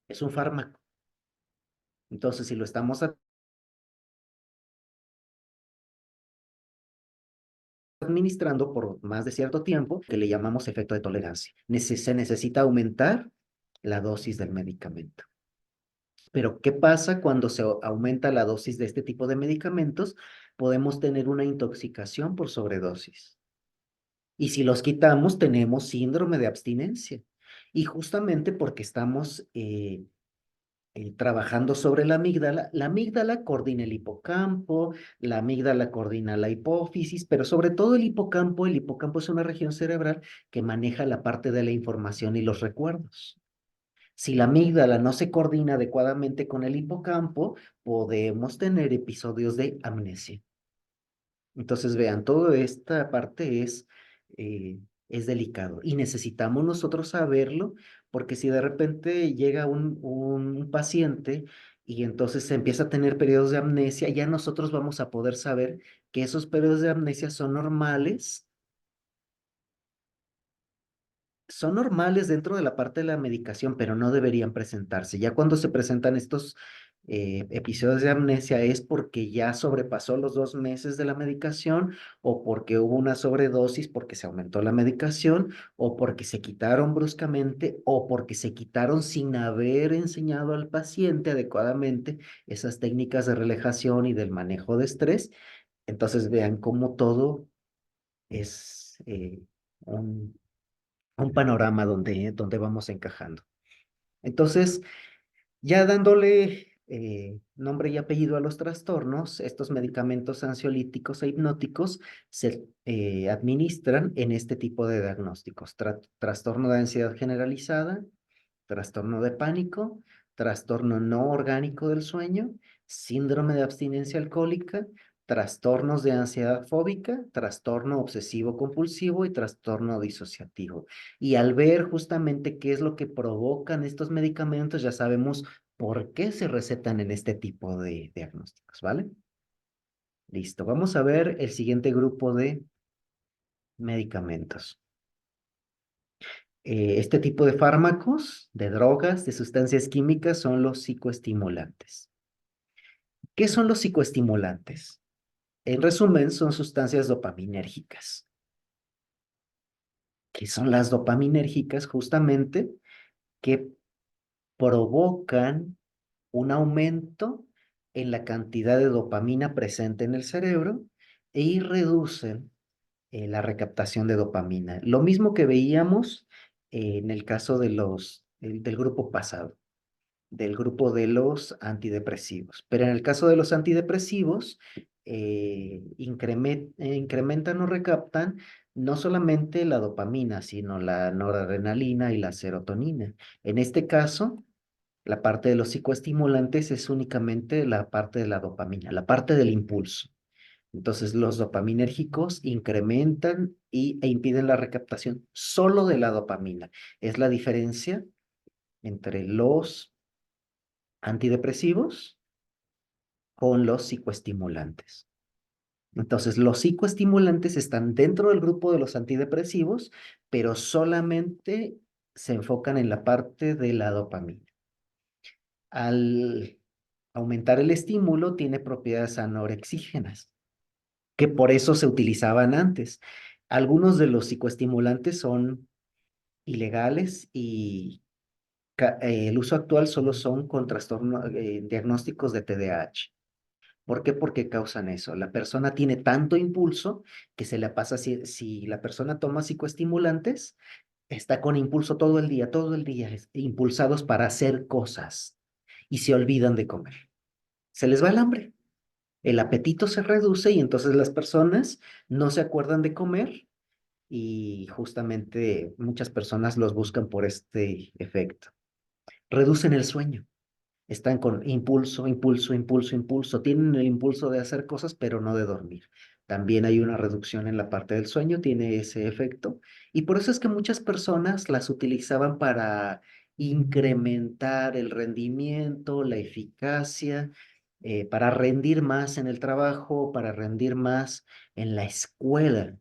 es un fármaco. Entonces, si lo estamos administrando por más de cierto tiempo, que le llamamos efecto de tolerancia. Se necesita aumentar la dosis del medicamento. Pero, ¿qué pasa cuando se aumenta la dosis de este tipo de medicamentos? Podemos tener una intoxicación por sobredosis. Y si los quitamos, tenemos síndrome de abstinencia. Y justamente porque estamos trabajando sobre la amígdala coordina el hipocampo, la amígdala coordina la hipófisis, pero sobre todo el hipocampo es una región cerebral que maneja la parte de la información y los recuerdos. Si la amígdala no se coordina adecuadamente con el hipocampo, podemos tener episodios de amnesia. Entonces, vean, toda esta parte eh, es delicado y necesitamos nosotros saberlo porque si de repente llega un paciente y entonces se empieza a tener periodos de amnesia, ya nosotros vamos a poder saber que esos periodos de amnesia son normales dentro de la parte de la medicación, pero no deberían presentarse. Ya cuando se presentan estos episodios de amnesia es porque ya sobrepasó los 2 meses de la medicación o porque hubo una sobredosis porque se aumentó la medicación o porque se quitaron bruscamente o porque se quitaron sin haber enseñado al paciente adecuadamente esas técnicas de relajación y del manejo de estrés. Entonces vean cómo todo es un panorama donde vamos encajando. Entonces, ya dándole nombre y apellido a los trastornos, estos medicamentos ansiolíticos e hipnóticos se administran en este tipo de diagnósticos: trastorno de ansiedad generalizada, trastorno de pánico, trastorno no orgánico del sueño, síndrome de abstinencia alcohólica, trastornos de ansiedad fóbica, trastorno obsesivo compulsivo y trastorno disociativo. Y al ver justamente qué es lo que provocan estos medicamentos, ya sabemos por qué se recetan en este tipo de diagnósticos, ¿vale? Listo, vamos a ver el siguiente grupo de medicamentos. Este tipo de fármacos, de drogas, de sustancias químicas son los psicoestimulantes. ¿Qué son los psicoestimulantes? En resumen, son sustancias dopaminérgicas. ¿Qué son las dopaminérgicas? Justamente que provocan un aumento en la cantidad de dopamina presente en el cerebro y reducen la recaptación de dopamina. Lo mismo que veíamos en el caso del grupo pasado, del grupo de los antidepresivos. Pero en el caso de los antidepresivos, incrementan o recaptan no solamente la dopamina, sino la noradrenalina y la serotonina. En este caso, la parte de los psicoestimulantes es únicamente la parte de la dopamina, la parte del impulso. Entonces, los dopaminérgicos incrementan e impiden la recaptación solo de la dopamina. Es la diferencia entre los antidepresivos con los psicoestimulantes. Entonces, los psicoestimulantes están dentro del grupo de los antidepresivos, pero solamente se enfocan en la parte de la dopamina. Al aumentar el estímulo, tiene propiedades anorexígenas, que por eso se utilizaban antes. Algunos de los psicoestimulantes son ilegales y el uso actual solo son con diagnósticos de TDAH. ¿Por qué? Porque causan eso. La persona tiene tanto impulso que se la pasa, si la persona toma psicoestimulantes, está con impulso todo el día, impulsados para hacer cosas y se olvidan de comer. Se les va el hambre, el apetito se reduce y entonces las personas no se acuerdan de comer y justamente muchas personas los buscan por este efecto. Reducen el sueño. Están con impulso, impulso, impulso, impulso. Tienen el impulso de hacer cosas, pero no de dormir. También hay una reducción en la parte del sueño, tiene ese efecto. Y por eso es que muchas personas las utilizaban para incrementar el rendimiento, la eficacia, para rendir más en el trabajo, para rendir más en la escuela.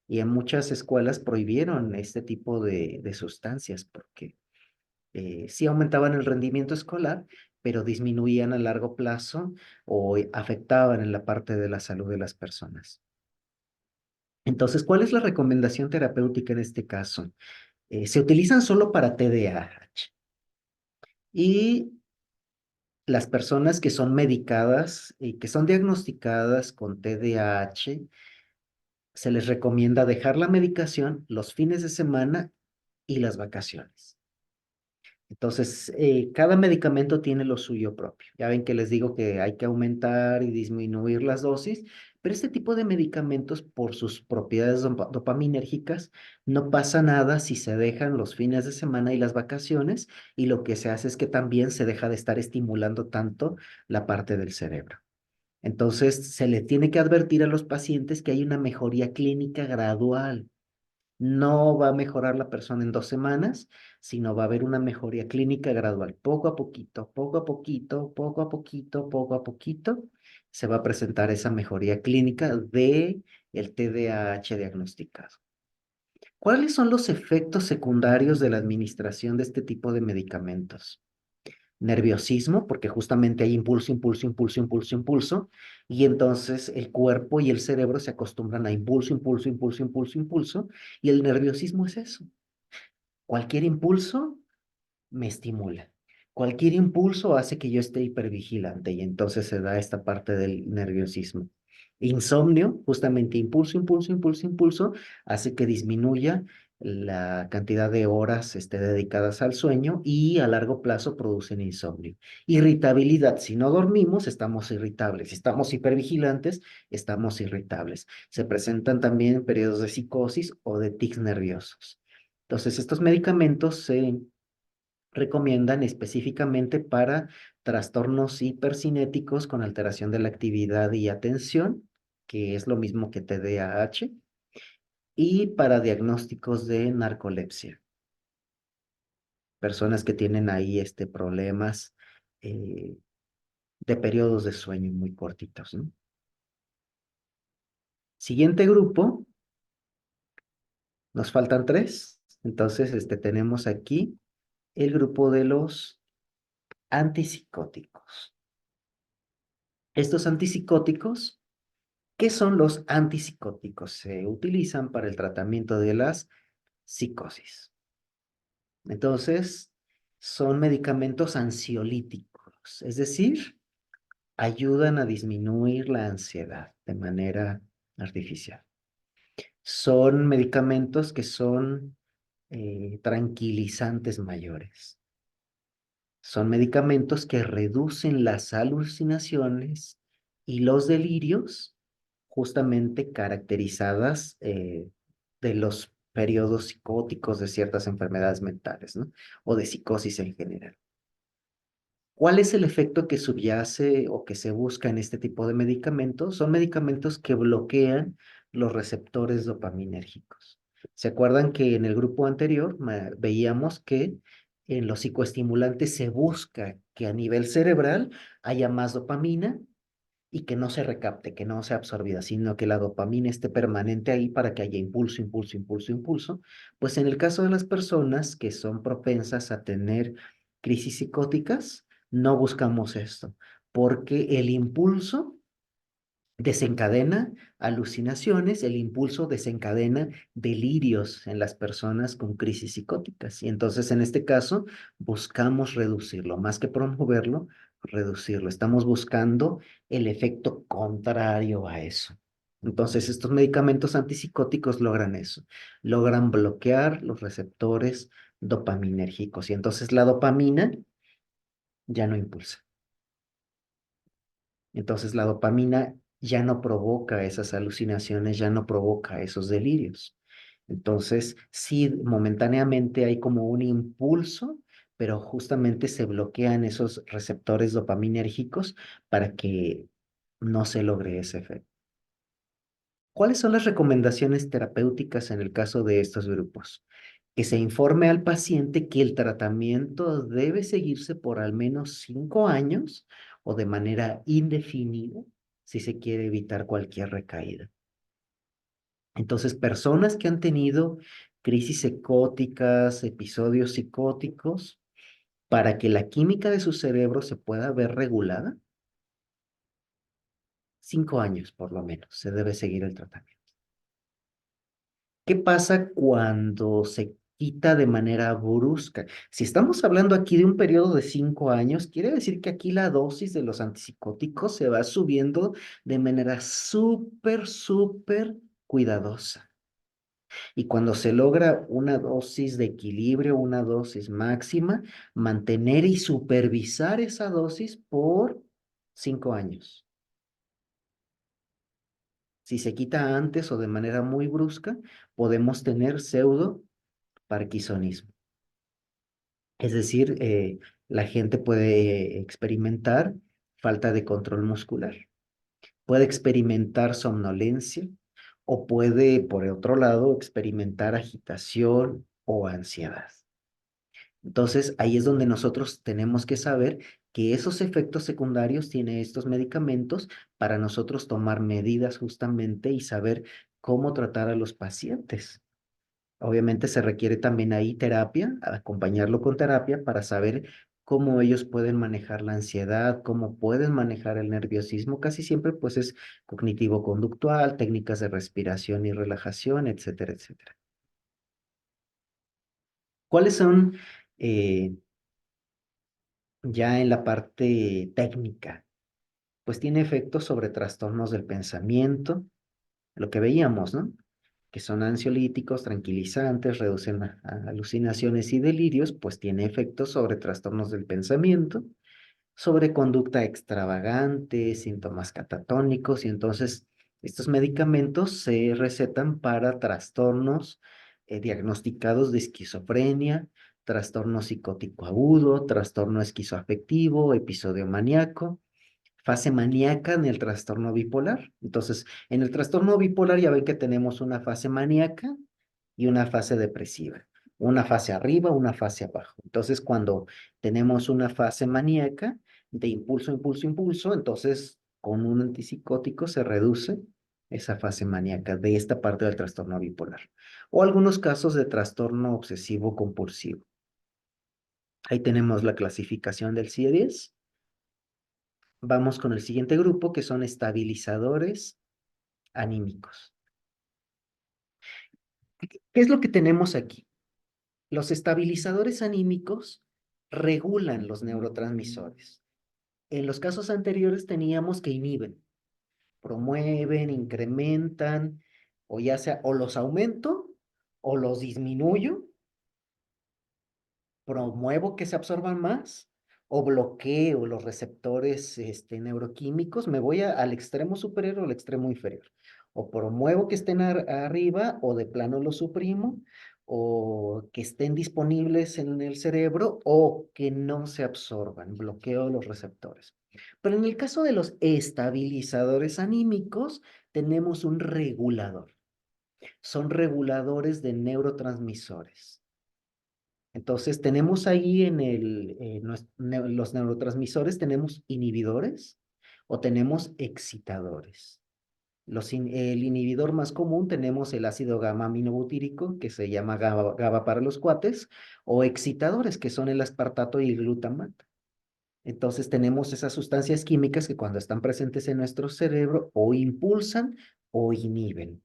Y en muchas escuelas prohibieron este tipo de sustancias porque sí aumentaban el rendimiento escolar, pero disminuían a largo plazo o afectaban en la parte de la salud de las personas. Entonces, ¿cuál es la recomendación terapéutica en este caso? Se utilizan solo para TDAH y las personas que son medicadas y que son diagnosticadas con TDAH, se les recomienda dejar la medicación los fines de semana y las vacaciones. Entonces, cada medicamento tiene lo suyo propio. Ya ven que les digo que hay que aumentar y disminuir las dosis, pero este tipo de medicamentos, por sus propiedades dopaminérgicas, no pasa nada si se dejan los fines de semana y las vacaciones, y lo que se hace es que también se deja de estar estimulando tanto la parte del cerebro. Entonces, se le tiene que advertir a los pacientes que hay una mejoría clínica gradual. No va a mejorar la persona en 2 semanas, sino va a haber una mejoría clínica gradual. Poco a poquito, poco a poquito, poco a poquito, poco a poquito, se va a presentar esa mejoría clínica de el TDAH diagnosticado. ¿Cuáles son los efectos secundarios de la administración de este tipo de medicamentos? Nerviosismo, porque justamente hay impulso, impulso, impulso, impulso, impulso, y entonces el cuerpo y el cerebro se acostumbran a impulso, impulso, impulso, impulso, impulso, y el nerviosismo es eso. Cualquier impulso me estimula. Cualquier impulso hace que yo esté hipervigilante y entonces se da esta parte del nerviosismo. Insomnio, justamente impulso, impulso, impulso, impulso, hace que disminuya la cantidad de horas dedicadas al sueño y a largo plazo producen insomnio. Irritabilidad, si no dormimos, estamos irritables. Si estamos hipervigilantes, estamos irritables. Se presentan también periodos de psicosis o de tics nerviosos. Entonces, estos medicamentos se recomiendan específicamente para trastornos hipercinéticos con alteración de la actividad y atención, que es lo mismo que TDAH, y para diagnósticos de narcolepsia, personas que tienen ahí problemas eh, de periodos de sueño muy cortitos, ¿no? Siguiente grupo, nos faltan tres, entonces tenemos aquí el grupo de los antipsicóticos. Estos antipsicóticos, ¿qué son los antipsicóticos? Se utilizan para el tratamiento de las psicosis. Entonces, son medicamentos ansiolíticos, es decir, ayudan a disminuir la ansiedad de manera artificial. Son medicamentos que son tranquilizantes mayores. Son medicamentos que reducen las alucinaciones y los delirios, justamente caracterizadas de los periodos psicóticos de ciertas enfermedades mentales, ¿no? O de psicosis en general. ¿Cuál es el efecto que subyace o que se busca en este tipo de medicamentos? Son medicamentos que bloquean los receptores dopaminérgicos. ¿Se acuerdan que en el grupo anterior veíamos que en los psicoestimulantes se busca que a nivel cerebral haya más dopamina y que no se recapte, que no sea absorbida, sino que la dopamina esté permanente ahí para que haya impulso, impulso, impulso, impulso? Pues en el caso de las personas que son propensas a tener crisis psicóticas, no buscamos esto, porque el impulso desencadena alucinaciones, el impulso desencadena delirios en las personas con crisis psicóticas. Y entonces, en este caso, buscamos reducirlo, más que promoverlo, reducirlo. Estamos buscando el efecto contrario a eso. Entonces, estos medicamentos antipsicóticos logran eso, logran bloquear los receptores dopaminérgicos. Y entonces la dopamina ya no impulsa. Entonces la dopamina ya no provoca esas alucinaciones, ya no provoca esos delirios. Entonces, sí, momentáneamente hay como un impulso, pero justamente se bloquean esos receptores dopaminérgicos para que no se logre ese efecto. ¿Cuáles son las recomendaciones terapéuticas en el caso de estos grupos? Que se informe al paciente que el tratamiento debe seguirse por al menos 5 años o de manera indefinida si se quiere evitar cualquier recaída. Entonces, personas que han tenido crisis psicóticas, episodios psicóticos, para que la química de su cerebro se pueda ver regulada, 5 años por lo menos, se debe seguir el tratamiento. ¿Qué pasa cuando se quita de manera brusca? Si estamos hablando aquí de un periodo de 5 años, quiere decir que aquí la dosis de los antipsicóticos se va subiendo de manera súper, súper cuidadosa. Y cuando se logra una dosis de equilibrio, una dosis máxima, mantener y supervisar esa dosis por 5 años. Si se quita antes o de manera muy brusca, podemos tener pseudo parkinsonismo. Es decir, la gente puede experimentar falta de control muscular, puede experimentar somnolencia o puede, por otro lado, experimentar agitación o ansiedad. Entonces, ahí es donde nosotros tenemos que saber que esos efectos secundarios tienen estos medicamentos para nosotros tomar medidas justamente y saber cómo tratar a los pacientes. Obviamente se requiere también ahí terapia, acompañarlo con terapia para saber cómo ellos pueden manejar la ansiedad, cómo pueden manejar el nerviosismo. Casi siempre pues es cognitivo-conductual, técnicas de respiración y relajación, etcétera, etcétera. ¿Cuáles son ya en la parte técnica? Pues tiene efectos sobre trastornos del pensamiento, lo que veíamos, ¿no? Que son ansiolíticos, tranquilizantes, reducen alucinaciones y delirios, pues tiene efectos sobre trastornos del pensamiento, sobre conducta extravagante, síntomas catatónicos, y entonces estos medicamentos se recetan para trastornos diagnosticados de esquizofrenia, trastorno psicótico agudo, trastorno esquizoafectivo, episodio maníaco, fase maníaca en el trastorno bipolar. Entonces, en el trastorno bipolar ya ven que tenemos una fase maníaca y una fase depresiva, una fase arriba, una fase abajo. Entonces, cuando tenemos una fase maníaca de impulso, impulso, impulso, entonces con un antipsicótico se reduce esa fase maníaca de esta parte del trastorno bipolar. O algunos casos de trastorno obsesivo compulsivo. Ahí tenemos la clasificación del CIE-10. Vamos con el siguiente grupo, que son estabilizadores anímicos. ¿Qué es lo que tenemos aquí? Los estabilizadores anímicos regulan los neurotransmisores. En los casos anteriores teníamos que inhiben, promueven, incrementan, o ya sea, o los aumento o los disminuyo, promuevo que se absorban más o bloqueo los receptores neuroquímicos, me voy al extremo superior o al extremo inferior. O promuevo que estén arriba o de plano los suprimo o que estén disponibles en el cerebro o que no se absorban, bloqueo los receptores. Pero en el caso de los estabilizadores anímicos, tenemos un regulador. Son reguladores de neurotransmisores. Entonces, tenemos ahí los neurotransmisores, tenemos inhibidores o tenemos excitadores. El inhibidor más común tenemos el ácido gamma-aminobutírico, que se llama GABA para los cuates, o excitadores, que son el aspartato y el glutamato. Entonces, tenemos esas sustancias químicas que cuando están presentes en nuestro cerebro o impulsan o inhiben.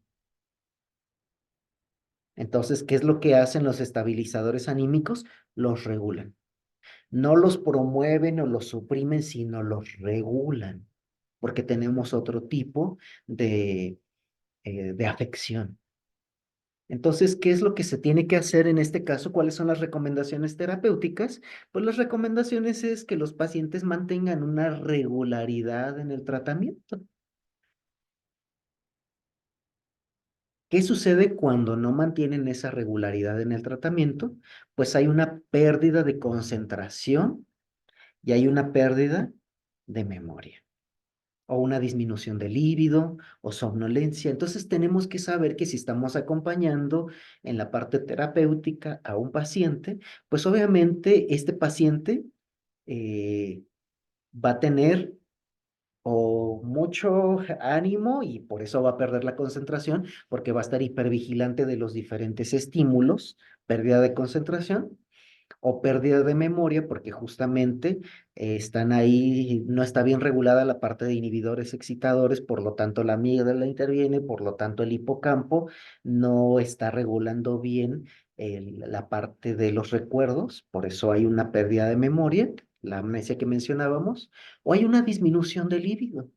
Entonces, ¿qué es lo que hacen los estabilizadores anímicos? Los regulan. No los promueven o los suprimen, sino los regulan, porque tenemos otro tipo de afección. Entonces, ¿qué es lo que se tiene que hacer en este caso? ¿Cuáles son las recomendaciones terapéuticas? Pues las recomendaciones es que los pacientes mantengan una regularidad en el tratamiento. ¿Qué sucede cuando no mantienen esa regularidad en el tratamiento? Pues hay una pérdida de concentración y hay una pérdida de memoria, o una disminución de líbido o somnolencia. Entonces tenemos que saber que si estamos acompañando en la parte terapéutica a un paciente, pues obviamente este paciente eh, va a tener o mucho ánimo y por eso va a perder la concentración, porque va a estar hipervigilante de los diferentes estímulos, pérdida de concentración, o pérdida de memoria, porque justamente están ahí, no está bien regulada la parte de inhibidores excitadores, por lo tanto la amígdala interviene, por lo tanto el hipocampo no está regulando bien la parte de los recuerdos, por eso hay una pérdida de memoria, la amnesia que mencionábamos, o hay una disminución del líbido.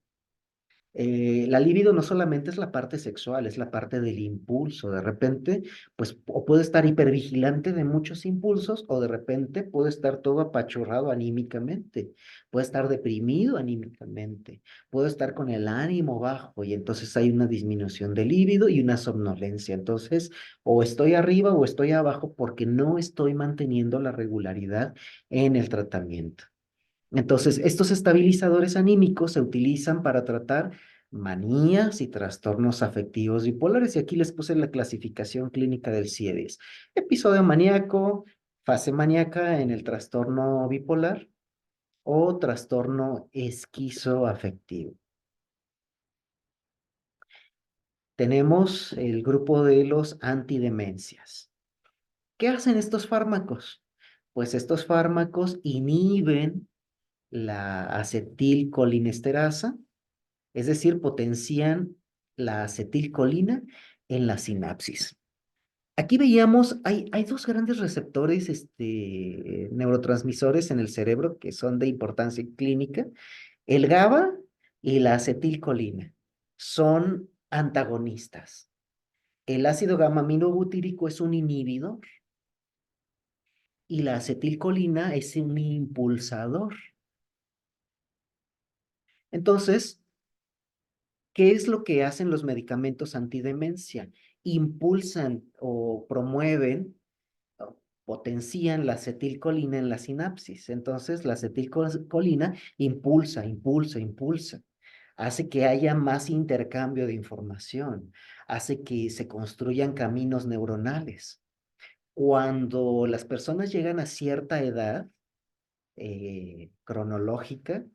La libido no solamente es la parte sexual, es la parte del impulso. De repente, pues, o puede estar hipervigilante de muchos impulsos, o de repente puede estar todo apachurrado anímicamente, puede estar deprimido anímicamente, puede estar con el ánimo bajo, y entonces hay una disminución del líbido y una somnolencia. Entonces, o estoy arriba o estoy abajo porque no estoy manteniendo la regularidad en el tratamiento. Entonces, estos estabilizadores anímicos se utilizan para tratar manías y trastornos afectivos bipolares. Y aquí les puse la clasificación clínica del CIE-10. Episodio maníaco, fase maníaca en el trastorno bipolar o trastorno esquizoafectivo. Tenemos el grupo de los antidemencias. ¿Qué hacen estos fármacos? Pues estos fármacos inhiben la acetilcolinesterasa, es decir, potencian la acetilcolina en la sinapsis. Aquí veíamos, hay dos grandes receptores neurotransmisores en el cerebro que son de importancia clínica, el GABA y la acetilcolina. Son antagonistas. El ácido gamma-aminobutírico es un inhibidor y la acetilcolina es un impulsador. Entonces, ¿qué es lo que hacen los medicamentos antidemencia? Impulsan o promueven o potencian la acetilcolina en la sinapsis. Entonces, la acetilcolina impulsa, hace que haya más intercambio de información, hace que se construyan caminos neuronales. Cuando las personas llegan a cierta edad cronológica,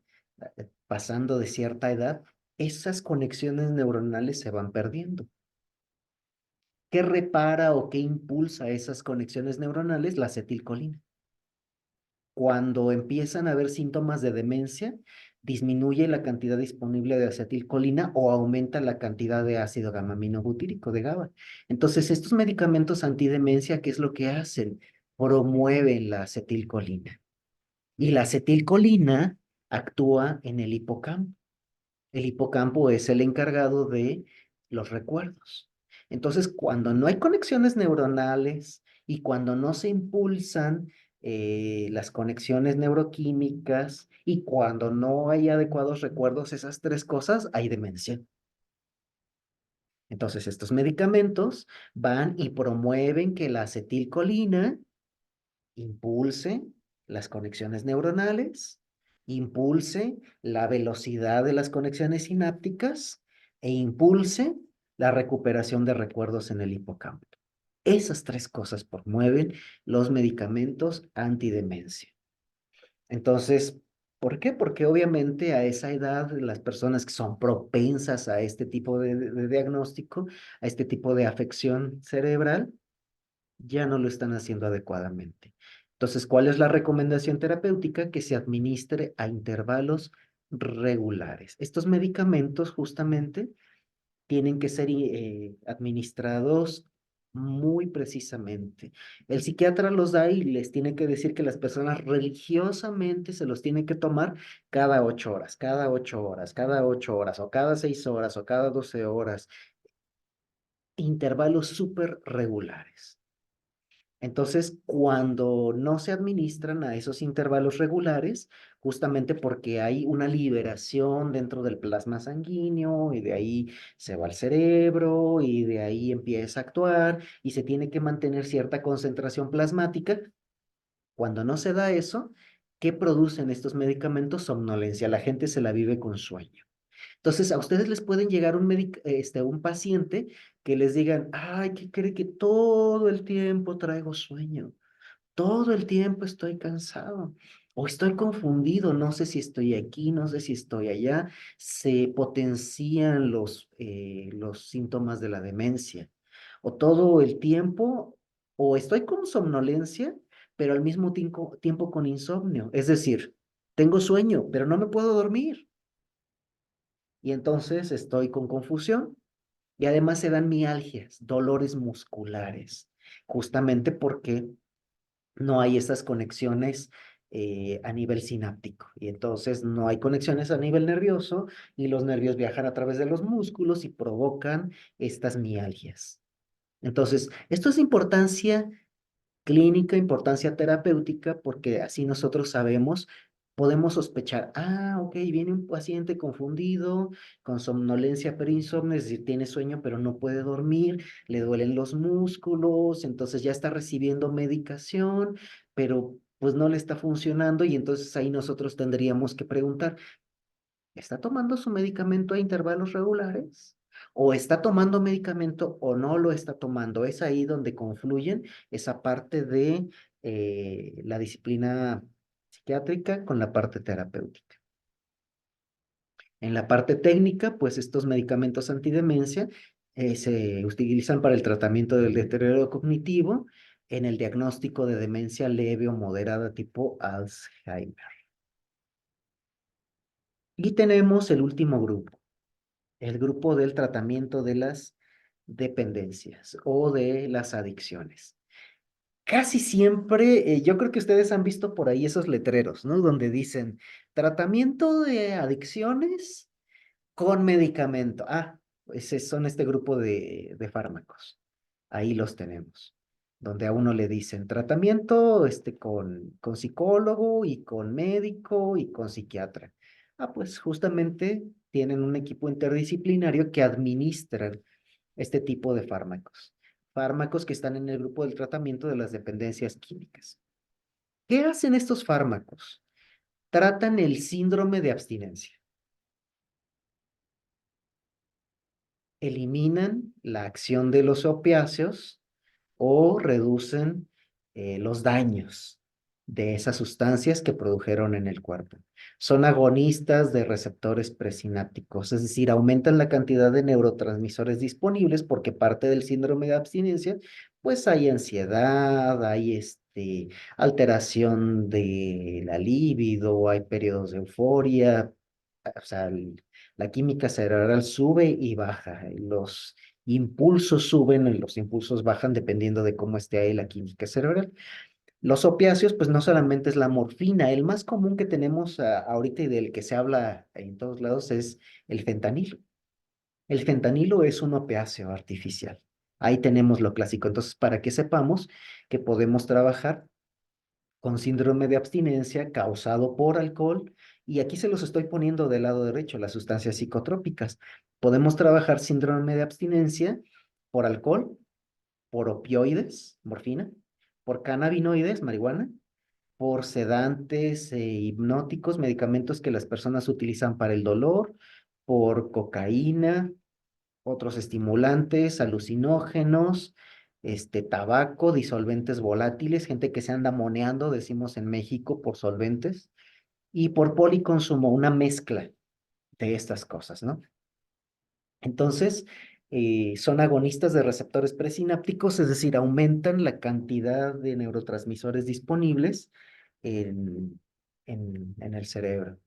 pasando de cierta edad, esas conexiones neuronales se van perdiendo. ¿Qué repara o qué impulsa esas conexiones neuronales? La acetilcolina. Cuando empiezan a haber síntomas de demencia, disminuye la cantidad disponible de acetilcolina o aumenta la cantidad de ácido gamma-aminobutírico de GABA. Entonces, estos medicamentos antidemencia, ¿qué es lo que hacen? Promueven la acetilcolina. Y la acetilcolina actúa en el hipocampo. El hipocampo es el encargado de los recuerdos. Entonces, cuando no hay conexiones neuronales y cuando no se impulsan las conexiones neuroquímicas y cuando no hay adecuados recuerdos, esas tres cosas, hay demencia. Entonces, estos medicamentos van y promueven que la acetilcolina impulse las conexiones neuronales, impulse la velocidad de las conexiones sinápticas e impulse la recuperación de recuerdos en el hipocampo. Esas tres cosas promueven los medicamentos antidemencia. Entonces, ¿por qué? Porque obviamente a esa edad las personas que son propensas a este tipo de diagnóstico, a este tipo de afección cerebral, ya no lo están haciendo adecuadamente. Entonces, ¿cuál es la recomendación terapéutica? Que se administre a intervalos regulares. Estos medicamentos justamente tienen que ser administrados muy precisamente. El psiquiatra los da y les tiene que decir que las personas religiosamente se los tienen que tomar cada 8 horas, cada 8 horas, cada 8 horas, o cada 6 horas, o cada 12 horas. Intervalos súper regulares. Entonces, cuando no se administran a esos intervalos regulares, justamente porque hay una liberación dentro del plasma sanguíneo y de ahí se va al cerebro y de ahí empieza a actuar y se tiene que mantener cierta concentración plasmática, cuando no se da eso, ¿qué producen estos medicamentos? Somnolencia. La gente se la vive con sueño. Entonces, a ustedes les pueden llegar un paciente que les digan, ay, ¿qué cree que todo el tiempo traigo sueño? Todo el tiempo estoy cansado o estoy confundido, no sé si estoy aquí, no sé si estoy allá. Se potencian los síntomas de la demencia o todo el tiempo o estoy con somnolencia, pero al mismo tiempo con insomnio. Es decir, tengo sueño, pero no me puedo dormir. Y entonces estoy con confusión y además se dan mialgias, dolores musculares, justamente porque no hay esas conexiones a nivel sináptico. Y entonces no hay conexiones a nivel nervioso y los nervios viajan a través de los músculos y provocan estas mialgias. Entonces, esto es importancia clínica, importancia terapéutica, porque así nosotros sabemos, podemos sospechar, ok, viene un paciente confundido, con somnolencia perinsomnia, es decir, tiene sueño pero no puede dormir, le duelen los músculos, entonces ya está recibiendo medicación, pero pues no le está funcionando y entonces ahí nosotros tendríamos que preguntar, ¿está tomando su medicamento a intervalos regulares? ¿O está tomando medicamento o no lo está tomando? Es ahí donde confluyen esa parte de la disciplina psiquiátrica con la parte terapéutica. En la parte técnica, pues estos medicamentos antidemencia se utilizan para el tratamiento del deterioro cognitivo en el diagnóstico de demencia leve o moderada tipo Alzheimer. Y tenemos el último grupo, el grupo del tratamiento de las dependencias o de las adicciones. Casi siempre, yo creo que ustedes han visto por ahí esos letreros, ¿no? Donde dicen tratamiento de adicciones con medicamento. Ese son este grupo de fármacos. Ahí los tenemos. Donde a uno le dicen tratamiento con psicólogo y con médico y con psiquiatra. Pues justamente tienen un equipo interdisciplinario que administra este tipo de fármacos. Fármacos que están en el grupo del tratamiento de las dependencias químicas. ¿Qué hacen estos fármacos? Tratan el síndrome de abstinencia. Eliminan la acción de los opiáceos o reducen los daños de esas sustancias que produjeron en el cuerpo. Son agonistas de receptores presinápticos, es decir, aumentan la cantidad de neurotransmisores disponibles porque parte del síndrome de abstinencia, pues hay ansiedad, hay alteración de la libido, hay periodos de euforia, o sea, la química cerebral sube y baja, los impulsos suben y los impulsos bajan dependiendo de cómo esté ahí la química cerebral. Los opiáceos, pues no solamente es la morfina, el más común que tenemos ahorita y del que se habla en todos lados es el fentanilo. El fentanilo es un opiáceo artificial. Ahí tenemos lo clásico. Entonces, para que sepamos que podemos trabajar con síndrome de abstinencia causado por alcohol, y aquí se los estoy poniendo del lado derecho, las sustancias psicotrópicas. Podemos trabajar síndrome de abstinencia por alcohol, por opioides, morfina, por cannabinoides, marihuana, por sedantes e hipnóticos, medicamentos que las personas utilizan para el dolor, por cocaína, otros estimulantes, alucinógenos, tabaco, disolventes volátiles, gente que se anda moneando, decimos en México, por solventes, y por policonsumo, una mezcla de estas cosas, ¿no? Entonces, son agonistas de receptores presinápticos, es decir, aumentan la cantidad de neurotransmisores disponibles en, en el cerebro.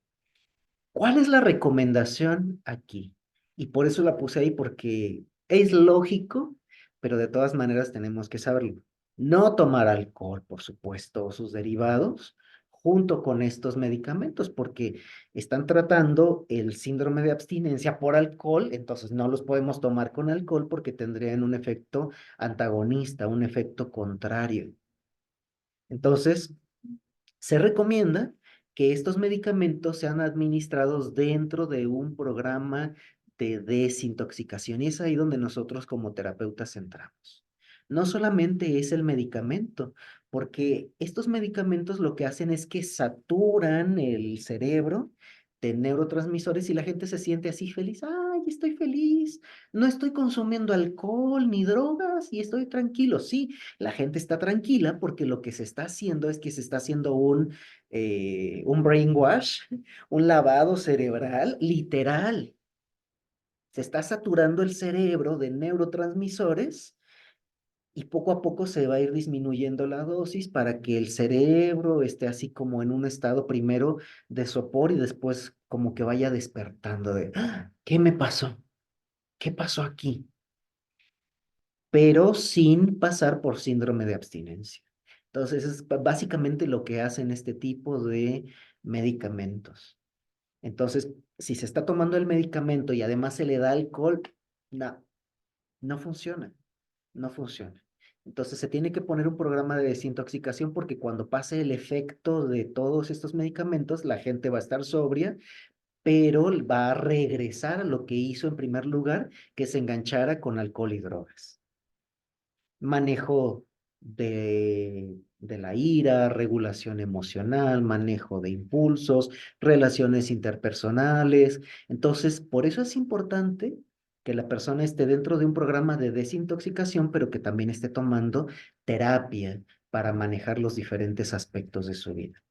¿Cuál es la recomendación aquí? Y por eso la puse ahí, porque es lógico, pero de todas maneras tenemos que saberlo. No tomar alcohol, por supuesto, o sus derivados, junto con estos medicamentos, porque están tratando el síndrome de abstinencia por alcohol, entonces no los podemos tomar con alcohol porque tendrían un efecto antagonista, un efecto contrario. Entonces, se recomienda que estos medicamentos sean administrados dentro de un programa de desintoxicación y es ahí donde nosotros como terapeutas entramos. No solamente es el medicamento, porque estos medicamentos lo que hacen es que saturan el cerebro de neurotransmisores y la gente se siente así feliz. Ay, estoy feliz, no estoy consumiendo alcohol ni drogas y estoy tranquilo. Sí, la gente está tranquila porque lo que se está haciendo es que se está haciendo un brainwash, un lavado cerebral literal. Se está saturando el cerebro de neurotransmisores y poco a poco se va a ir disminuyendo la dosis para que el cerebro esté así como en un estado primero de sopor y después como que vaya despertando de, "Ah, ¿qué me pasó? ¿Qué pasó aquí?" Pero sin pasar por síndrome de abstinencia. Entonces, es básicamente lo que hacen este tipo de medicamentos. Entonces, si se está tomando el medicamento y además se le da alcohol, no, no funciona, no funciona. Entonces, se tiene que poner un programa de desintoxicación porque cuando pase el efecto de todos estos medicamentos, la gente va a estar sobria, pero va a regresar a lo que hizo en primer lugar, que se enganchara con alcohol y drogas. Manejo de la ira, regulación emocional, manejo de impulsos, relaciones interpersonales. Entonces, por eso es importante que la persona esté dentro de un programa de desintoxicación, pero que también esté tomando terapia para manejar los diferentes aspectos de su vida.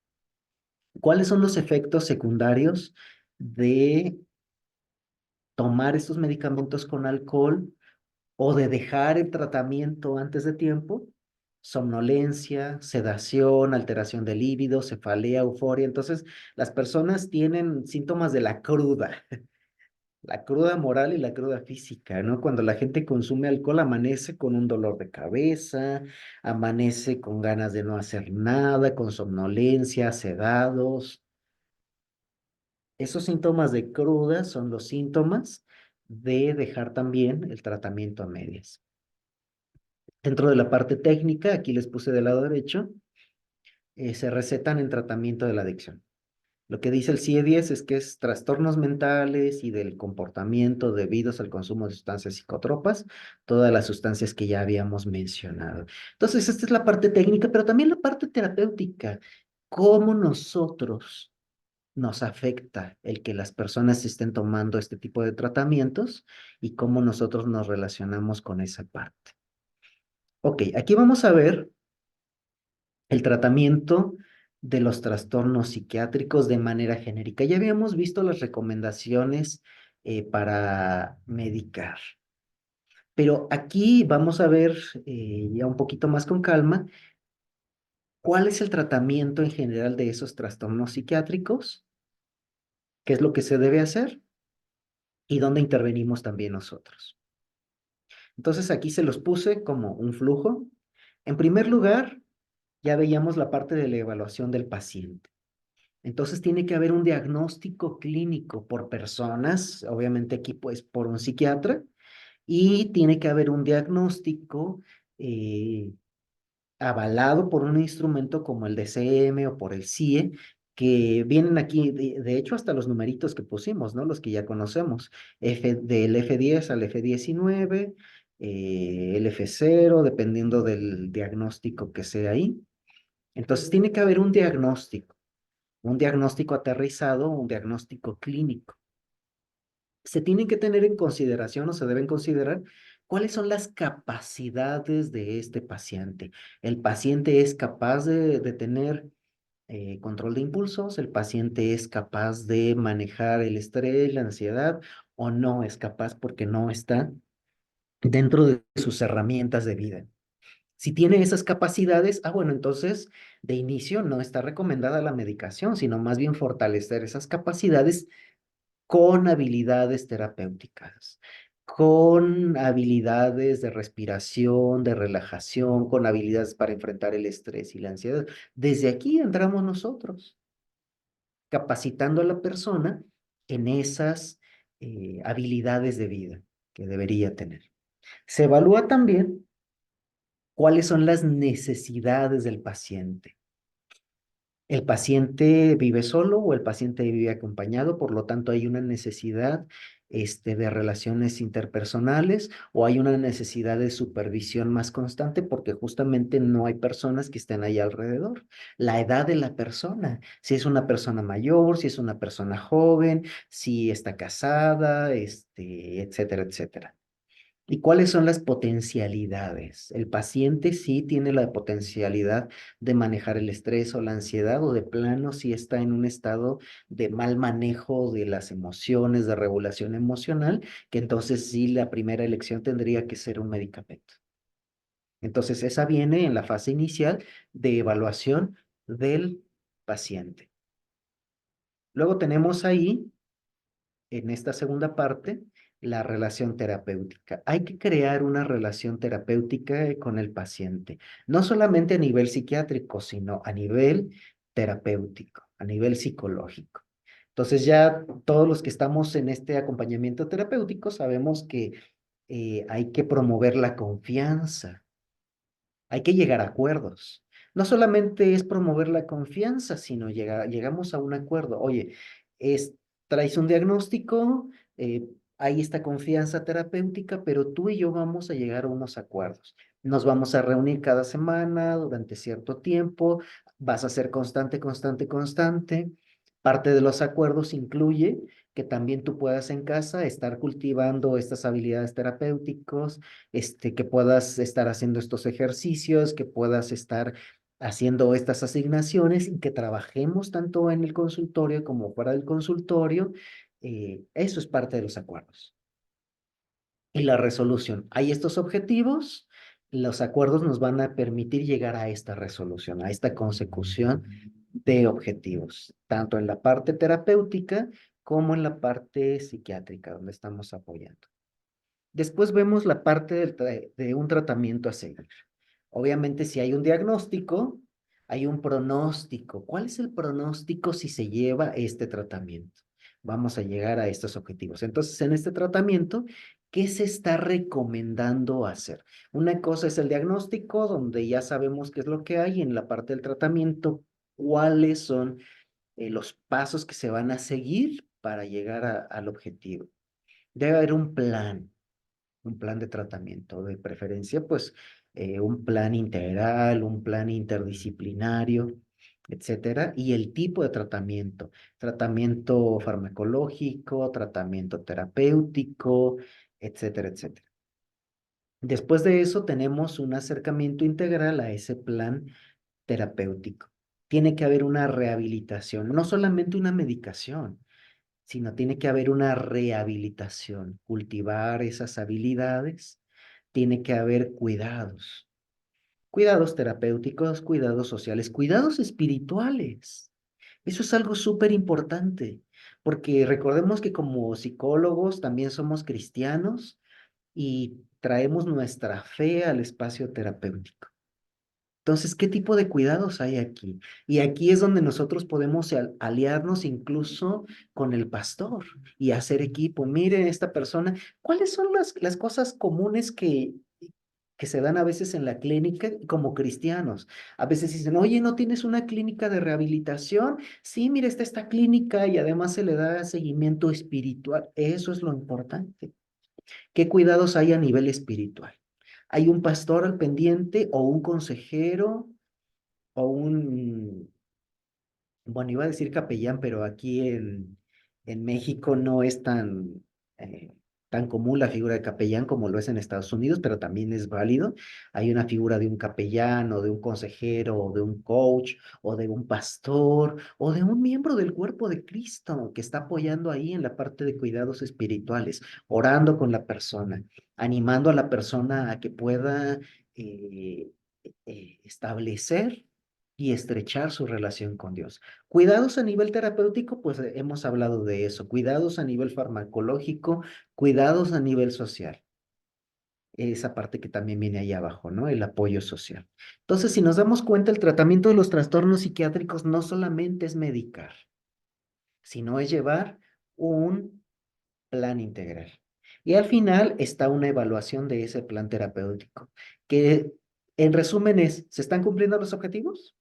¿Cuáles son los efectos secundarios de tomar estos medicamentos con alcohol o de dejar el tratamiento antes de tiempo? Somnolencia, sedación, alteración del líbido, cefalea, euforia. Entonces, las personas tienen síntomas de la cruda moral y la cruda física, ¿no? Cuando la gente consume alcohol, amanece con un dolor de cabeza, amanece con ganas de no hacer nada, con somnolencia, sedados. Esos síntomas de cruda son los síntomas de dejar también el tratamiento a medias. Dentro de la parte técnica, aquí les puse del lado derecho, se recetan en tratamiento de la adicción. Lo que dice el CIE-10 es que es trastornos mentales y del comportamiento debidos al consumo de sustancias psicótropas, todas las sustancias que ya habíamos mencionado. Entonces, esta es la parte técnica, pero también la parte terapéutica. ¿Cómo nosotros nos afecta el que las personas estén tomando este tipo de tratamientos y cómo nosotros nos relacionamos con esa parte? Ok, aquí vamos a ver el tratamiento de los trastornos psiquiátricos de manera genérica. Ya habíamos visto las recomendaciones para medicar, pero aquí vamos a ver ya un poquito más con calma cuál es el tratamiento en general de esos trastornos psiquiátricos, qué es lo que se debe hacer y dónde intervenimos también nosotros. Entonces aquí se los puse como un flujo. En primer lugar, ya veíamos la parte de la evaluación del paciente. Entonces tiene que haber un diagnóstico clínico por personas, obviamente aquí pues por un psiquiatra, y tiene que haber un diagnóstico avalado por un instrumento como el DCM o por el CIE, que vienen aquí, de hecho, hasta los numeritos que pusimos, ¿no? Los que ya conocemos, del F10 al F19, el F0, dependiendo del diagnóstico que sea ahí. Entonces tiene que haber un diagnóstico aterrizado, un diagnóstico clínico. Se tienen que tener en consideración o se deben considerar cuáles son las capacidades de este paciente. El paciente es capaz de tener control de impulsos, el paciente es capaz de manejar el estrés, la ansiedad, o no es capaz porque no está dentro de sus herramientas de vida. Si tiene esas capacidades, bueno, entonces de inicio no está recomendada la medicación, sino más bien fortalecer esas capacidades con habilidades terapéuticas, con habilidades de respiración, de relajación, con habilidades para enfrentar el estrés y la ansiedad. Desde aquí entramos nosotros, capacitando a la persona en esas habilidades de vida que debería tener. Se evalúa también cuáles son las necesidades del paciente. ¿El paciente vive solo o el paciente vive acompañado? Por lo tanto, hay una necesidad de relaciones interpersonales o hay una necesidad de supervisión más constante porque justamente no hay personas que estén ahí alrededor. La edad de la persona, si es una persona mayor, si es una persona joven, si está casada, etcétera, etcétera. ¿Y cuáles son las potencialidades? El paciente sí tiene la potencialidad de manejar el estrés o la ansiedad o de plano sí está en un estado de mal manejo de las emociones, de regulación emocional, que entonces sí la primera elección tendría que ser un medicamento. Entonces, esa viene en la fase inicial de evaluación del paciente. Luego tenemos ahí, en esta segunda parte, la relación terapéutica. Hay que crear una relación terapéutica con el paciente, no solamente a nivel psiquiátrico, sino a nivel terapéutico, a nivel psicológico. Entonces ya todos los que estamos en este acompañamiento terapéutico sabemos que hay que promover la confianza, hay que llegar a acuerdos. No solamente es promover la confianza, sino llegamos a un acuerdo. Oye, es, traes un diagnóstico, hay esta confianza terapéutica, pero tú y yo vamos a llegar a unos acuerdos. Nos vamos a reunir cada semana durante cierto tiempo, vas a ser constante, constante, constante. Parte de los acuerdos incluye que también tú puedas en casa estar cultivando estas habilidades terapéuticas, que puedas estar haciendo estos ejercicios, que puedas estar haciendo estas asignaciones y que trabajemos tanto en el consultorio como fuera del consultorio. Eso es parte de los acuerdos. Y la resolución. Hay estos objetivos, los acuerdos nos van a permitir llegar a esta resolución, a esta consecución de objetivos, tanto en la parte terapéutica como en la parte psiquiátrica, donde estamos apoyando. Después vemos la parte de un tratamiento a seguir. Obviamente, si hay un diagnóstico, hay un pronóstico. ¿Cuál es el pronóstico si se lleva este tratamiento? Vamos a llegar a estos objetivos. Entonces, en este tratamiento, ¿qué se está recomendando hacer? Una cosa es el diagnóstico, donde ya sabemos qué es lo que hay. En la parte del tratamiento, ¿cuáles son los pasos que se van a seguir para llegar al objetivo? Debe haber un plan de tratamiento, de preferencia, pues un plan integral, un plan interdisciplinario, etcétera, y el tipo de tratamiento farmacológico, tratamiento terapéutico, etcétera, etcétera. Después de eso tenemos un acercamiento integral a ese plan terapéutico. Tiene que haber una rehabilitación, no solamente una medicación, sino tiene que haber una rehabilitación, cultivar esas habilidades, tiene que haber cuidados, cuidados terapéuticos, cuidados sociales, cuidados espirituales. Eso es algo súper importante, porque recordemos que como psicólogos también somos cristianos y traemos nuestra fe al espacio terapéutico. Entonces, ¿qué tipo de cuidados hay aquí? Y aquí es donde nosotros podemos aliarnos incluso con el pastor y hacer equipo. Mire, esta persona, ¿cuáles son las cosas comunes que se dan a veces en la clínica como cristianos? A veces dicen, oye, ¿no tienes una clínica de rehabilitación? Sí, mire, está esta clínica y además se le da seguimiento espiritual. Eso es lo importante. ¿Qué cuidados hay a nivel espiritual? ¿Hay un pastor al pendiente o un consejero o bueno, iba a decir capellán, pero aquí en México no es tan común la figura de capellán como lo es en Estados Unidos, pero también es válido? Hay una figura de un capellán o de un consejero o de un coach o de un pastor o de un miembro del cuerpo de Cristo que está apoyando ahí en la parte de cuidados espirituales, orando con la persona, animando a la persona a que pueda eh, establecer y estrechar su relación con Dios. Cuidados a nivel terapéutico, pues hemos hablado de eso. Cuidados a nivel farmacológico, cuidados a nivel social. Esa parte que también viene ahí abajo, ¿no? El apoyo social. Entonces, si nos damos cuenta, el tratamiento de los trastornos psiquiátricos no solamente es medicar, sino es llevar un plan integral. Y al final está una evaluación de ese plan terapéutico, que en resumen es, ¿se están cumpliendo los objetivos?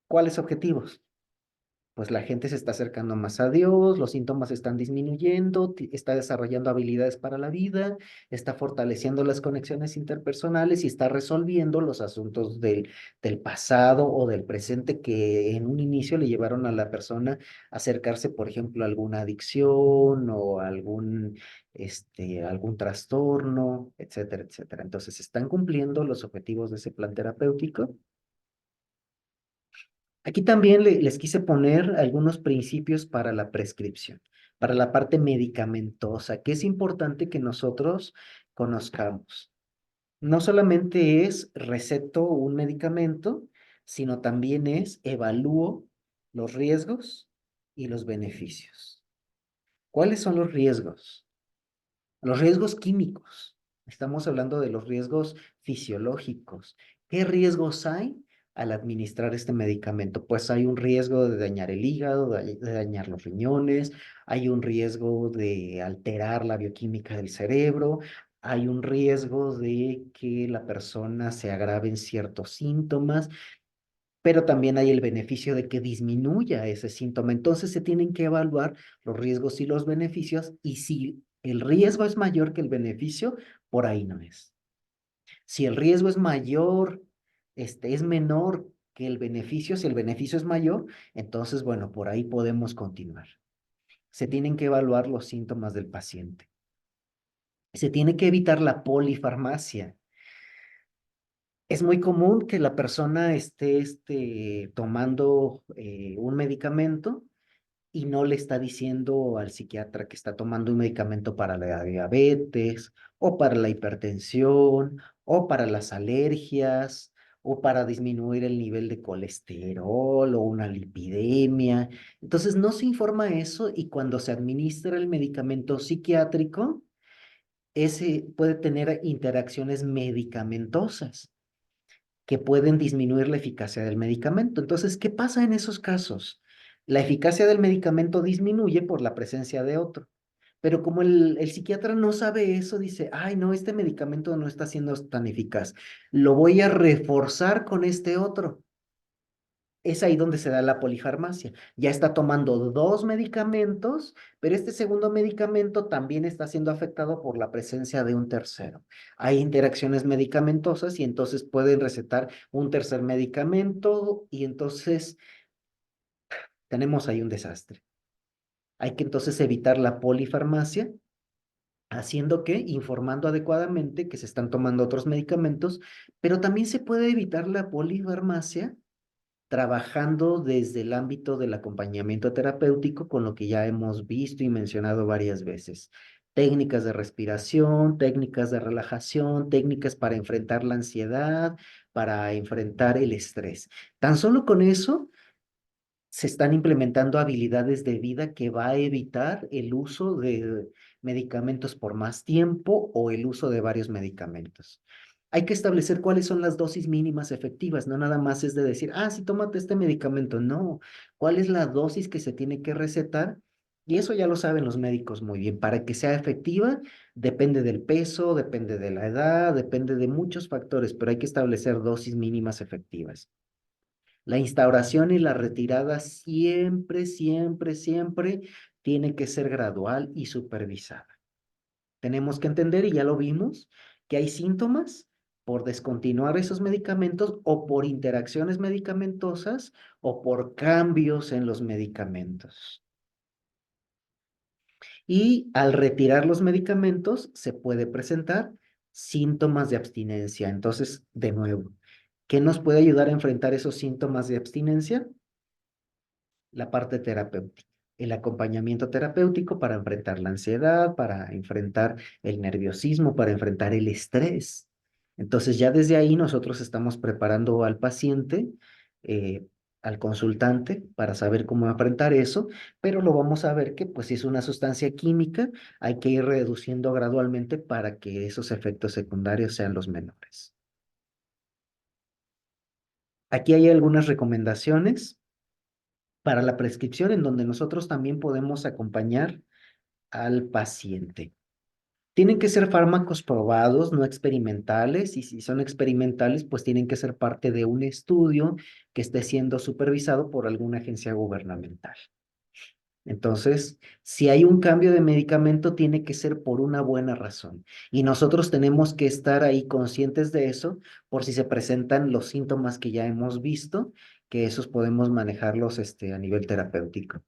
¿Cuáles objetivos? Pues la gente se está acercando más a Dios, los síntomas están disminuyendo, está desarrollando habilidades para la vida, está fortaleciendo las conexiones interpersonales y está resolviendo los asuntos del pasado o del presente que en un inicio le llevaron a la persona a acercarse, por ejemplo, a alguna adicción o algún trastorno, etcétera, etcétera. Entonces, ¿están cumpliendo los objetivos de ese plan terapéutico? Aquí también les quise poner algunos principios para la prescripción, para la parte medicamentosa, que es importante que nosotros conozcamos. No solamente es receto un medicamento, sino también es evalúo los riesgos y los beneficios. ¿Cuáles son los riesgos? Los riesgos químicos. Estamos hablando de los riesgos fisiológicos. ¿Qué riesgos hay al administrar este medicamento? Pues hay un riesgo de dañar el hígado, de dañar los riñones, hay un riesgo de alterar la bioquímica del cerebro, hay un riesgo de que la persona se agrave en ciertos síntomas, pero también hay el beneficio de que disminuya ese síntoma. Entonces se tienen que evaluar los riesgos y los beneficios, y si el riesgo es mayor que el beneficio, por ahí no es. Si el riesgo es mayor, es menor que el beneficio, si el beneficio es mayor, entonces, bueno, por ahí podemos continuar. Se tienen que evaluar los síntomas del paciente. Se tiene que evitar la polifarmacia. Es muy común que la persona esté tomando un medicamento y no le está diciendo al psiquiatra que está tomando un medicamento para la diabetes o para la hipertensión o para las alergias o para disminuir el nivel de colesterol o una lipidemia. Entonces no se informa eso, y cuando se administra el medicamento psiquiátrico, ese puede tener interacciones medicamentosas que pueden disminuir la eficacia del medicamento. Entonces, ¿qué pasa en esos casos? La eficacia del medicamento disminuye por la presencia de otro. Pero como el psiquiatra no sabe eso, dice, ay, no, este medicamento no está siendo tan eficaz. Lo voy a reforzar con este otro. Es ahí donde se da la polifarmacia. Ya está tomando dos medicamentos, pero este segundo medicamento también está siendo afectado por la presencia de un tercero. Hay interacciones medicamentosas y entonces pueden recetar un tercer medicamento, y entonces tenemos ahí un desastre. Hay que entonces evitar la polifarmacia, haciendo que, informando adecuadamente que se están tomando otros medicamentos, pero también se puede evitar la polifarmacia trabajando desde el ámbito del acompañamiento terapéutico, con lo que ya hemos visto y mencionado varias veces. Técnicas de respiración, técnicas de relajación, técnicas para enfrentar la ansiedad, para enfrentar el estrés. Tan solo con eso se están implementando habilidades de vida que va a evitar el uso de medicamentos por más tiempo o el uso de varios medicamentos. Hay que establecer cuáles son las dosis mínimas efectivas, no nada más es de decir, ah, sí, tómate este medicamento. No, ¿cuál es la dosis que se tiene que recetar? Y eso ya lo saben los médicos muy bien. Para que sea efectiva, depende del peso, depende de la edad, depende de muchos factores, pero hay que establecer dosis mínimas efectivas. La instauración y la retirada siempre, siempre, siempre tiene que ser gradual y supervisada. Tenemos que entender, y ya lo vimos, que hay síntomas por descontinuar esos medicamentos o por interacciones medicamentosas o por cambios en los medicamentos. Y al retirar los medicamentos se puede presentar síntomas de abstinencia. Entonces, de nuevo, ¿qué nos puede ayudar a enfrentar esos síntomas de abstinencia? La parte terapéutica, el acompañamiento terapéutico para enfrentar la ansiedad, para enfrentar el nerviosismo, para enfrentar el estrés. Entonces ya desde ahí nosotros estamos preparando al paciente, eh, al consultante, para saber cómo enfrentar eso, pero lo vamos a ver que pues si es una sustancia química, hay que ir reduciendo gradualmente para que esos efectos secundarios sean los menores. Aquí hay algunas recomendaciones para la prescripción, en donde nosotros también podemos acompañar al paciente. Tienen que ser fármacos probados, no experimentales, y si son experimentales, pues tienen que ser parte de un estudio que esté siendo supervisado por alguna agencia gubernamental. Entonces, si hay un cambio de medicamento, tiene que ser por una buena razón. Y nosotros tenemos que estar ahí conscientes de eso, por si se presentan los síntomas que ya hemos visto, que esos podemos manejarlos a nivel terapéutico.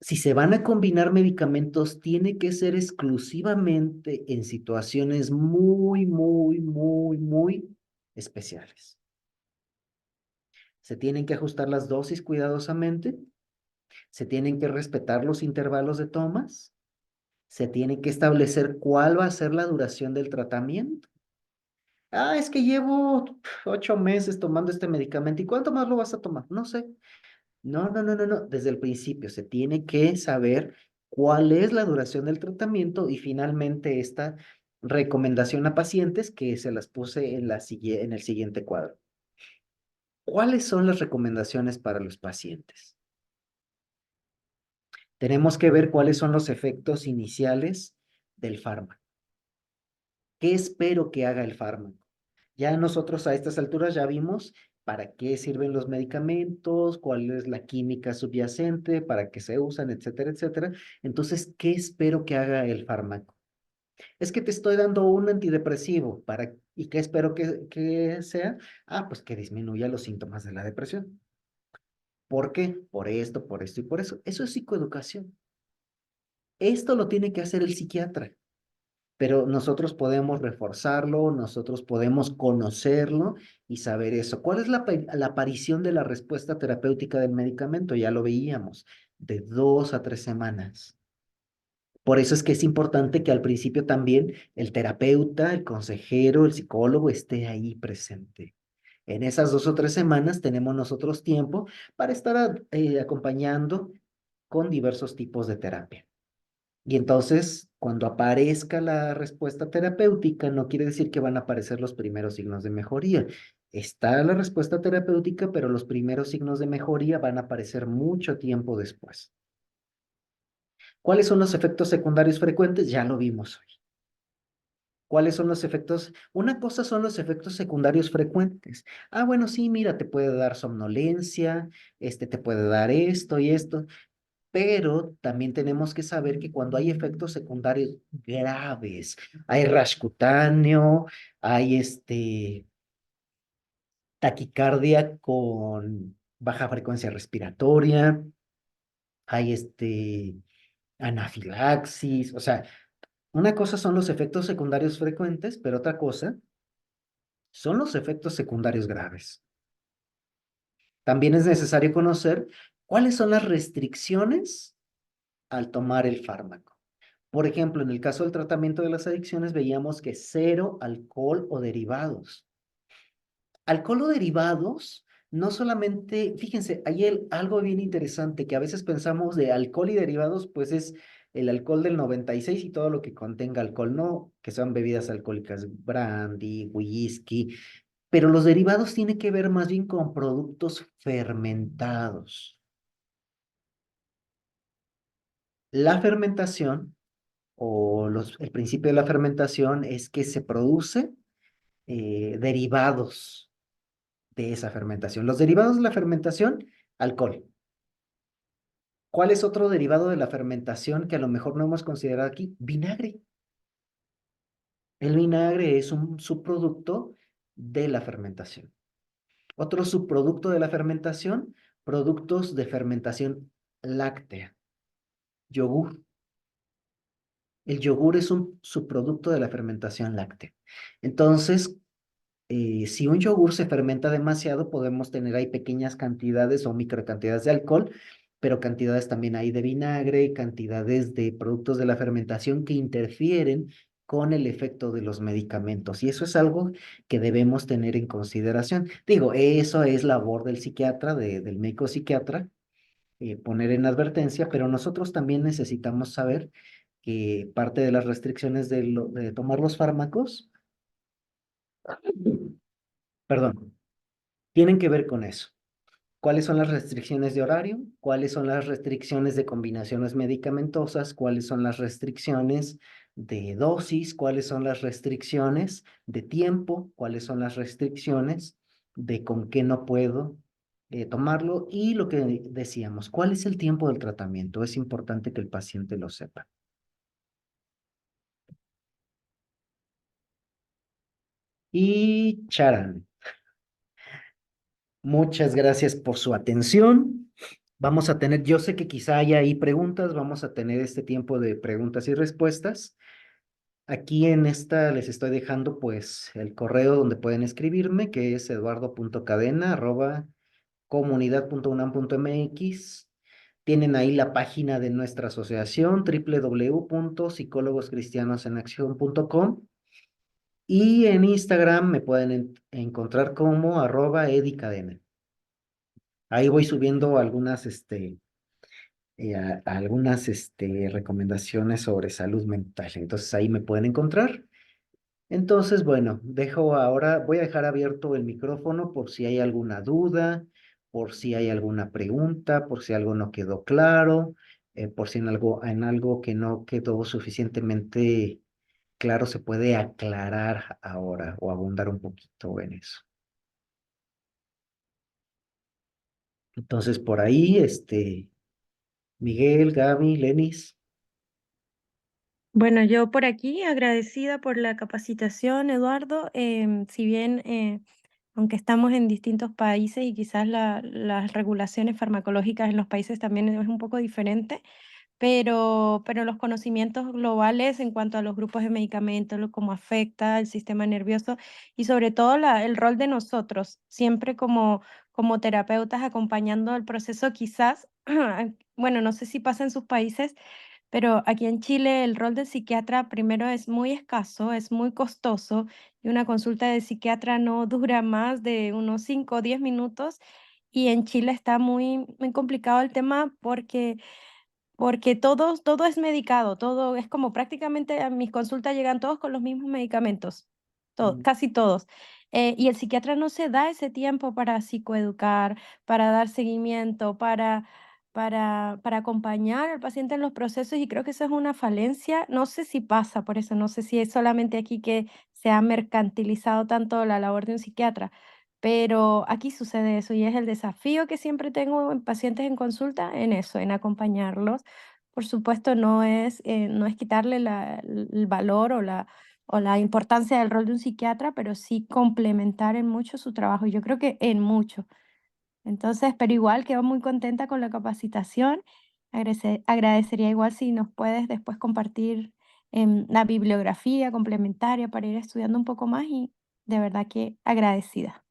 Si se van a combinar medicamentos, tiene que ser exclusivamente en situaciones muy, muy, muy, muy especiales. Se tienen que ajustar las dosis cuidadosamente, se tienen que respetar los intervalos de tomas, se tiene que establecer cuál va a ser la duración del tratamiento, Es que llevo 8 meses tomando este medicamento. ¿Y cuánto más lo vas a tomar? No sé. No, no, no, no, no. Desde el principio se tiene que saber cuál es la duración del tratamiento y finalmente esta recomendación a pacientes que se las puse en el siguiente cuadro. ¿Cuáles son las recomendaciones para los pacientes? Tenemos que ver cuáles son los efectos iniciales del fármaco. ¿Qué espero que haga el fármaco? Ya nosotros a estas alturas ya vimos para qué sirven los medicamentos, cuál es la química subyacente, para qué se usan, etcétera, etcétera. Entonces, ¿qué espero que haga el fármaco? Es que te estoy dando un antidepresivo ¿y qué espero que sea? Pues que disminuya los síntomas de la depresión. ¿Por qué? Por esto y por eso. Eso es psicoeducación. Esto lo tiene que hacer el psiquiatra, pero nosotros podemos reforzarlo, nosotros podemos conocerlo y saber eso. ¿Cuál es la aparición de la respuesta terapéutica del medicamento? Ya lo veíamos, de 2 a 3 semanas. Por eso es que es importante que al principio también el terapeuta, el consejero, el psicólogo esté ahí presente. En esas 2 o 3 semanas tenemos nosotros tiempo para estar acompañando con diversos tipos de terapia. Y entonces, cuando aparezca la respuesta terapéutica, no quiere decir que van a aparecer los primeros signos de mejoría. Está la respuesta terapéutica, pero los primeros signos de mejoría van a aparecer mucho tiempo después. ¿Cuáles son los efectos secundarios frecuentes? Ya lo vimos hoy. ¿Cuáles son los efectos? Una cosa son los efectos secundarios frecuentes. Bueno, sí, mira, te puede dar somnolencia, te puede dar esto y esto. Pero también tenemos que saber que cuando hay efectos secundarios graves, hay rash cutáneo, hay taquicardia con baja frecuencia respiratoria, hay anafilaxis, o sea, una cosa son los efectos secundarios frecuentes, pero otra cosa son los efectos secundarios graves. También es necesario conocer cuáles son las restricciones al tomar el fármaco. Por ejemplo, en el caso del tratamiento de las adicciones, veíamos que cero alcohol o derivados. Alcohol o derivados, no solamente, fíjense, hay algo bien interesante que a veces pensamos de alcohol y derivados, pues es el alcohol del 96 y todo lo que contenga alcohol, no, que son bebidas alcohólicas, brandy, whisky, pero los derivados tienen que ver más bien con productos fermentados. La fermentación el principio de la fermentación es que se produce derivados de esa fermentación. Los derivados de la fermentación, alcohol. ¿Cuál es otro derivado de la fermentación que a lo mejor no hemos considerado aquí? Vinagre. El vinagre es un subproducto de la fermentación. Otro subproducto de la fermentación, productos de fermentación láctea, yogur. El yogur es un subproducto de la fermentación láctea. Entonces, si un yogur se fermenta demasiado, podemos tener ahí pequeñas cantidades o microcantidades de alcohol, pero cantidades también hay de vinagre, cantidades de productos de la fermentación que interfieren con el efecto de los medicamentos. Y eso es algo que debemos tener en consideración. Digo, eso es labor del psiquiatra, del médico psiquiatra, poner en advertencia, pero nosotros también necesitamos saber que parte de las restricciones de tomar los fármacos, perdón, tienen que ver con eso. ¿Cuáles son las restricciones de horario? ¿Cuáles son las restricciones de combinaciones medicamentosas? ¿Cuáles son las restricciones de dosis? ¿Cuáles son las restricciones de tiempo? ¿Cuáles son las restricciones de con qué no puedo tomarlo? Y lo que decíamos, ¿cuál es el tiempo del tratamiento? Es importante que el paciente lo sepa. Y charan, muchas gracias por su atención. Vamos a tener, yo sé que quizá haya ahí preguntas, vamos a tener este tiempo de preguntas y respuestas. Aquí en esta les estoy dejando pues el correo donde pueden escribirme, que es eduardo.cadena@comunidad.unam.mx. Tienen ahí la página de nuestra asociación, www.psicólogoscristianosenaccion.com. Y en Instagram me pueden encontrar como @edicadena. Ahí voy subiendo algunas, algunas recomendaciones sobre salud mental. Entonces ahí me pueden encontrar. Entonces, bueno, voy a dejar abierto el micrófono por si hay alguna duda, por si hay alguna pregunta, por si algo no quedó claro, por si en algo que no quedó suficientemente claro se puede aclarar ahora o abundar un poquito en eso. Entonces, por ahí, Miguel, Gaby, Lenis. Bueno, yo por aquí agradecida por la capacitación, Eduardo. Si bien, aunque estamos en distintos países y quizás las regulaciones farmacológicas en los países también es un poco diferente, pero los conocimientos globales en cuanto a los grupos de medicamentos, cómo afecta el sistema nervioso y sobre todo el rol de nosotros, siempre como terapeutas acompañando el proceso, quizás, bueno, no sé si pasa en sus países, pero aquí en Chile el rol del psiquiatra primero es muy escaso, es muy costoso y una consulta de psiquiatra no dura más de unos 5 o 10 minutos y en Chile está muy complicado el tema porque todo es medicado, todo es como prácticamente a mis consultas llegan todos con los mismos medicamentos, Mm. casi todos. Y el psiquiatra no se da ese tiempo para psicoeducar, para dar seguimiento, para acompañar al paciente en los procesos y creo que eso es una falencia. No sé si pasa por eso, no sé si es solamente aquí que se ha mercantilizado tanto la labor de un psiquiatra, pero aquí sucede eso y es el desafío que siempre tengo en pacientes en consulta, en eso, en acompañarlos. Por supuesto, no es quitarle el valor o la importancia del rol de un psiquiatra, pero sí complementar en mucho su trabajo. Yo creo que en mucho. Entonces, pero igual quedo muy contenta con la capacitación. Agradecería igual si nos puedes después compartir la bibliografía complementaria para ir estudiando un poco más y de verdad que agradecida.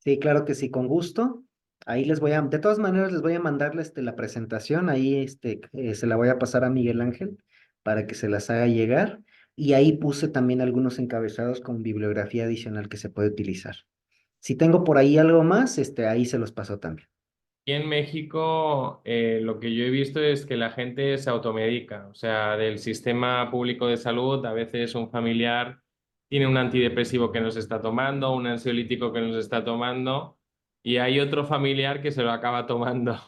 Sí, claro que sí, con gusto. Ahí de todas maneras les voy a mandarles la presentación, ahí se la voy a pasar a Miguel Ángel para que se las haga llegar. Y ahí puse también algunos encabezados con bibliografía adicional que se puede utilizar. Si tengo por ahí algo más, ahí se los paso también. Y en México lo que yo he visto es que la gente se automedica, o sea, del sistema público de salud, a veces un familiar tiene un antidepresivo que no se está tomando, un ansiolítico que no se está tomando, y hay otro familiar que se lo acaba tomando.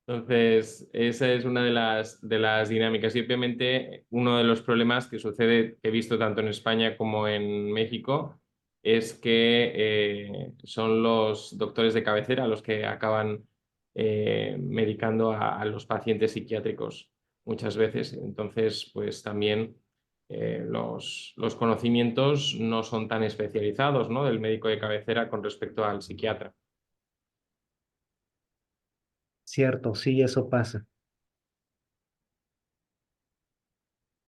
Entonces, esa es una de las dinámicas. Y obviamente uno de los problemas que sucede, que he visto tanto en España como en México, es que son los doctores de cabecera los que acaban medicando a los pacientes psiquiátricos muchas veces. Entonces, pues también los conocimientos no son tan especializados, ¿no? Del médico de cabecera con respecto al psiquiatra. Cierto, sí, eso pasa.